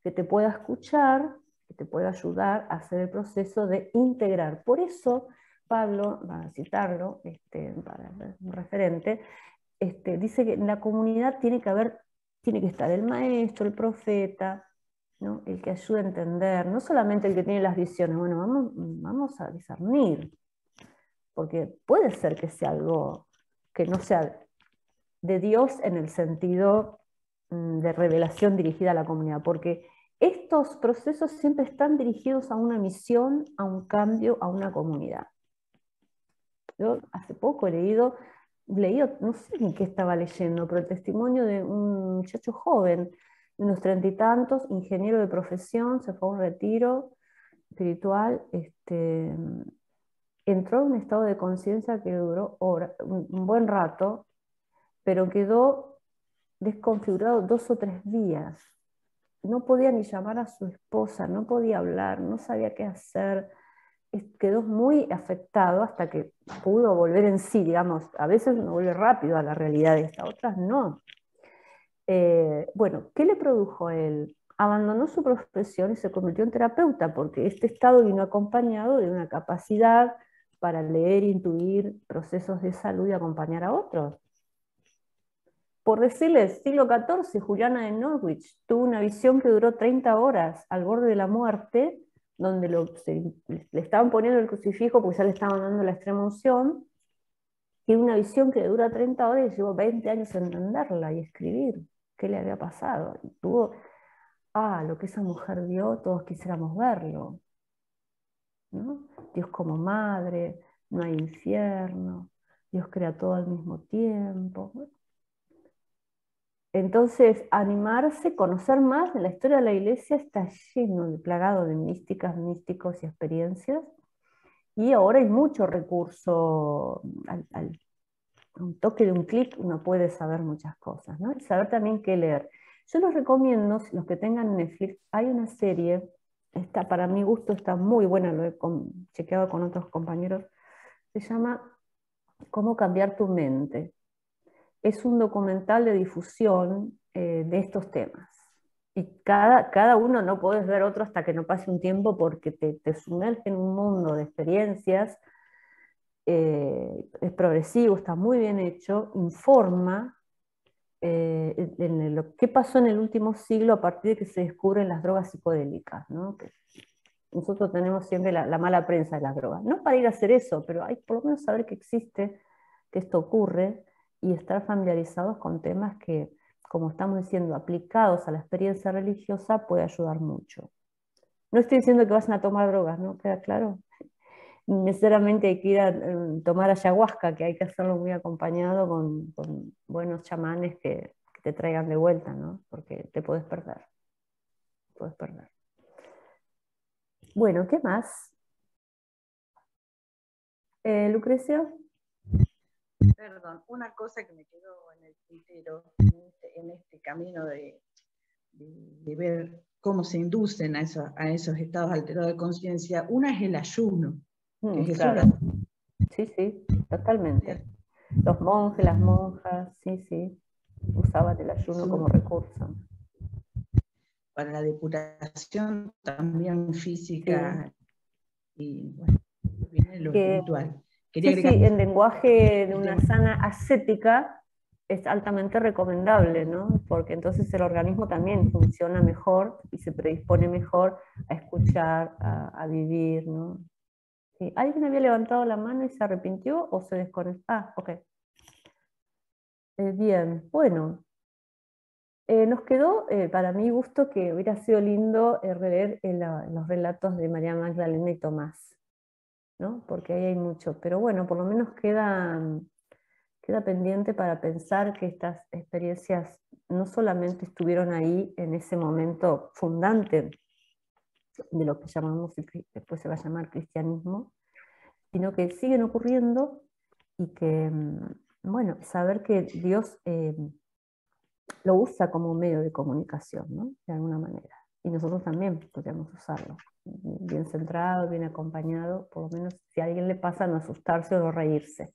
S2: que te pueda escuchar, que te pueda ayudar a hacer el proceso de integrar. Por eso, Pablo, para citarlo, para un referente, dice que en la comunidad tiene que estar el maestro, el profeta, ¿no? El que ayude a entender, no solamente el que tiene las visiones. Bueno, vamos a discernir, porque puede ser que sea algo que no sea de Dios en el sentido de revelación dirigida a la comunidad, porque estos procesos siempre están dirigidos a una misión, a un cambio, a una comunidad. Yo hace poco he leído, no sé ni qué estaba leyendo, pero el testimonio de un muchacho joven, de unos 30 y tantos, ingeniero de profesión, se fue a un retiro espiritual, entró en un estado de conciencia que duró un buen rato, pero quedó desconfigurado 2 o 3 días. no podía ni llamar a su esposa, no podía hablar, no sabía qué hacer. Quedó muy afectado hasta que pudo volver en sí, digamos. A veces uno vuelve rápido a la realidad esta, otras no. Bueno, ¿qué le produjo a él? Abandonó su profesión y se convirtió en terapeuta, porque este estado vino acompañado de una capacidad para leer, intuir procesos de salud y acompañar a otros. Por decirles, siglo XIV, Juliana de Norwich tuvo una visión que duró 30 horas al borde de la muerte, donde le estaban poniendo el crucifijo porque ya le estaban dando la extrema unción, y una visión que dura 30 horas y llevó 20 años en entenderla y escribir qué le había pasado. Y tuvo, lo que esa mujer vio, todos quisiéramos verlo, ¿no? Dios como madre, no hay infierno, Dios crea todo al mismo tiempo. Entonces, animarse, conocer más de la historia de la Iglesia está lleno, plagado de místicas, místicos y experiencias. Y ahora hay mucho recurso, al un toque de un clic uno puede saber muchas cosas, ¿no? Y saber también qué leer. Yo les recomiendo, los que tengan Netflix, hay una serie, para mi gusto está muy buena, lo he chequeado con otros compañeros, se llama ¿Cómo cambiar tu mente? Es un documental de difusión de estos temas. Y cada uno no puedes ver otro hasta que no pase un tiempo porque te sumerge en un mundo de experiencias. Es progresivo, está muy bien hecho, informa en qué pasó en el último siglo a partir de que se descubren las drogas psicodélicas, ¿no? Que nosotros tenemos siempre la mala prensa de las drogas. No para ir a hacer eso, pero hay por lo menos saber que existe, que esto ocurre, y estar familiarizados con temas que, como estamos diciendo, aplicados a la experiencia religiosa puede ayudar mucho. No estoy diciendo que vayan a tomar drogas, ¿no? ¿Queda claro? Necesariamente hay que ir a tomar ayahuasca, que hay que hacerlo muy acompañado con buenos chamanes que te traigan de vuelta, ¿no? Porque te puedes perder. Puedes perder. Bueno, ¿qué más? Lucrecia.
S5: Perdón, una cosa que me quedó en el tintero en este camino de ver cómo se inducen a esos estados alterados de conciencia. Una es el ayuno.
S2: Claro. Sí, totalmente. Los monjes, las monjas, sí, usaban el ayuno como recurso.
S5: Para la depuración también física, y bueno, viene lo espiritual.
S2: En lenguaje de una sana ascética es altamente recomendable, ¿no? Porque entonces el organismo también funciona mejor y se predispone mejor a escuchar, a vivir, ¿no? Sí. ¿Alguien había levantado la mano y se arrepintió o se desconectó? Ok. Bien, bueno. Nos quedó, para mi gusto, que hubiera sido lindo releer los relatos de María Magdalena y Tomás, ¿no? Porque ahí hay mucho, pero bueno, por lo menos queda pendiente para pensar que estas experiencias no solamente estuvieron ahí en ese momento fundante de lo que llamamos, después se va a llamar cristianismo, sino que siguen ocurriendo y que, bueno, saber que Dios lo usa como un medio de comunicación, ¿no? De alguna manera. Y nosotros también podríamos usarlo, bien centrado, bien acompañado, por lo menos si a alguien le pasa no asustarse o no reírse.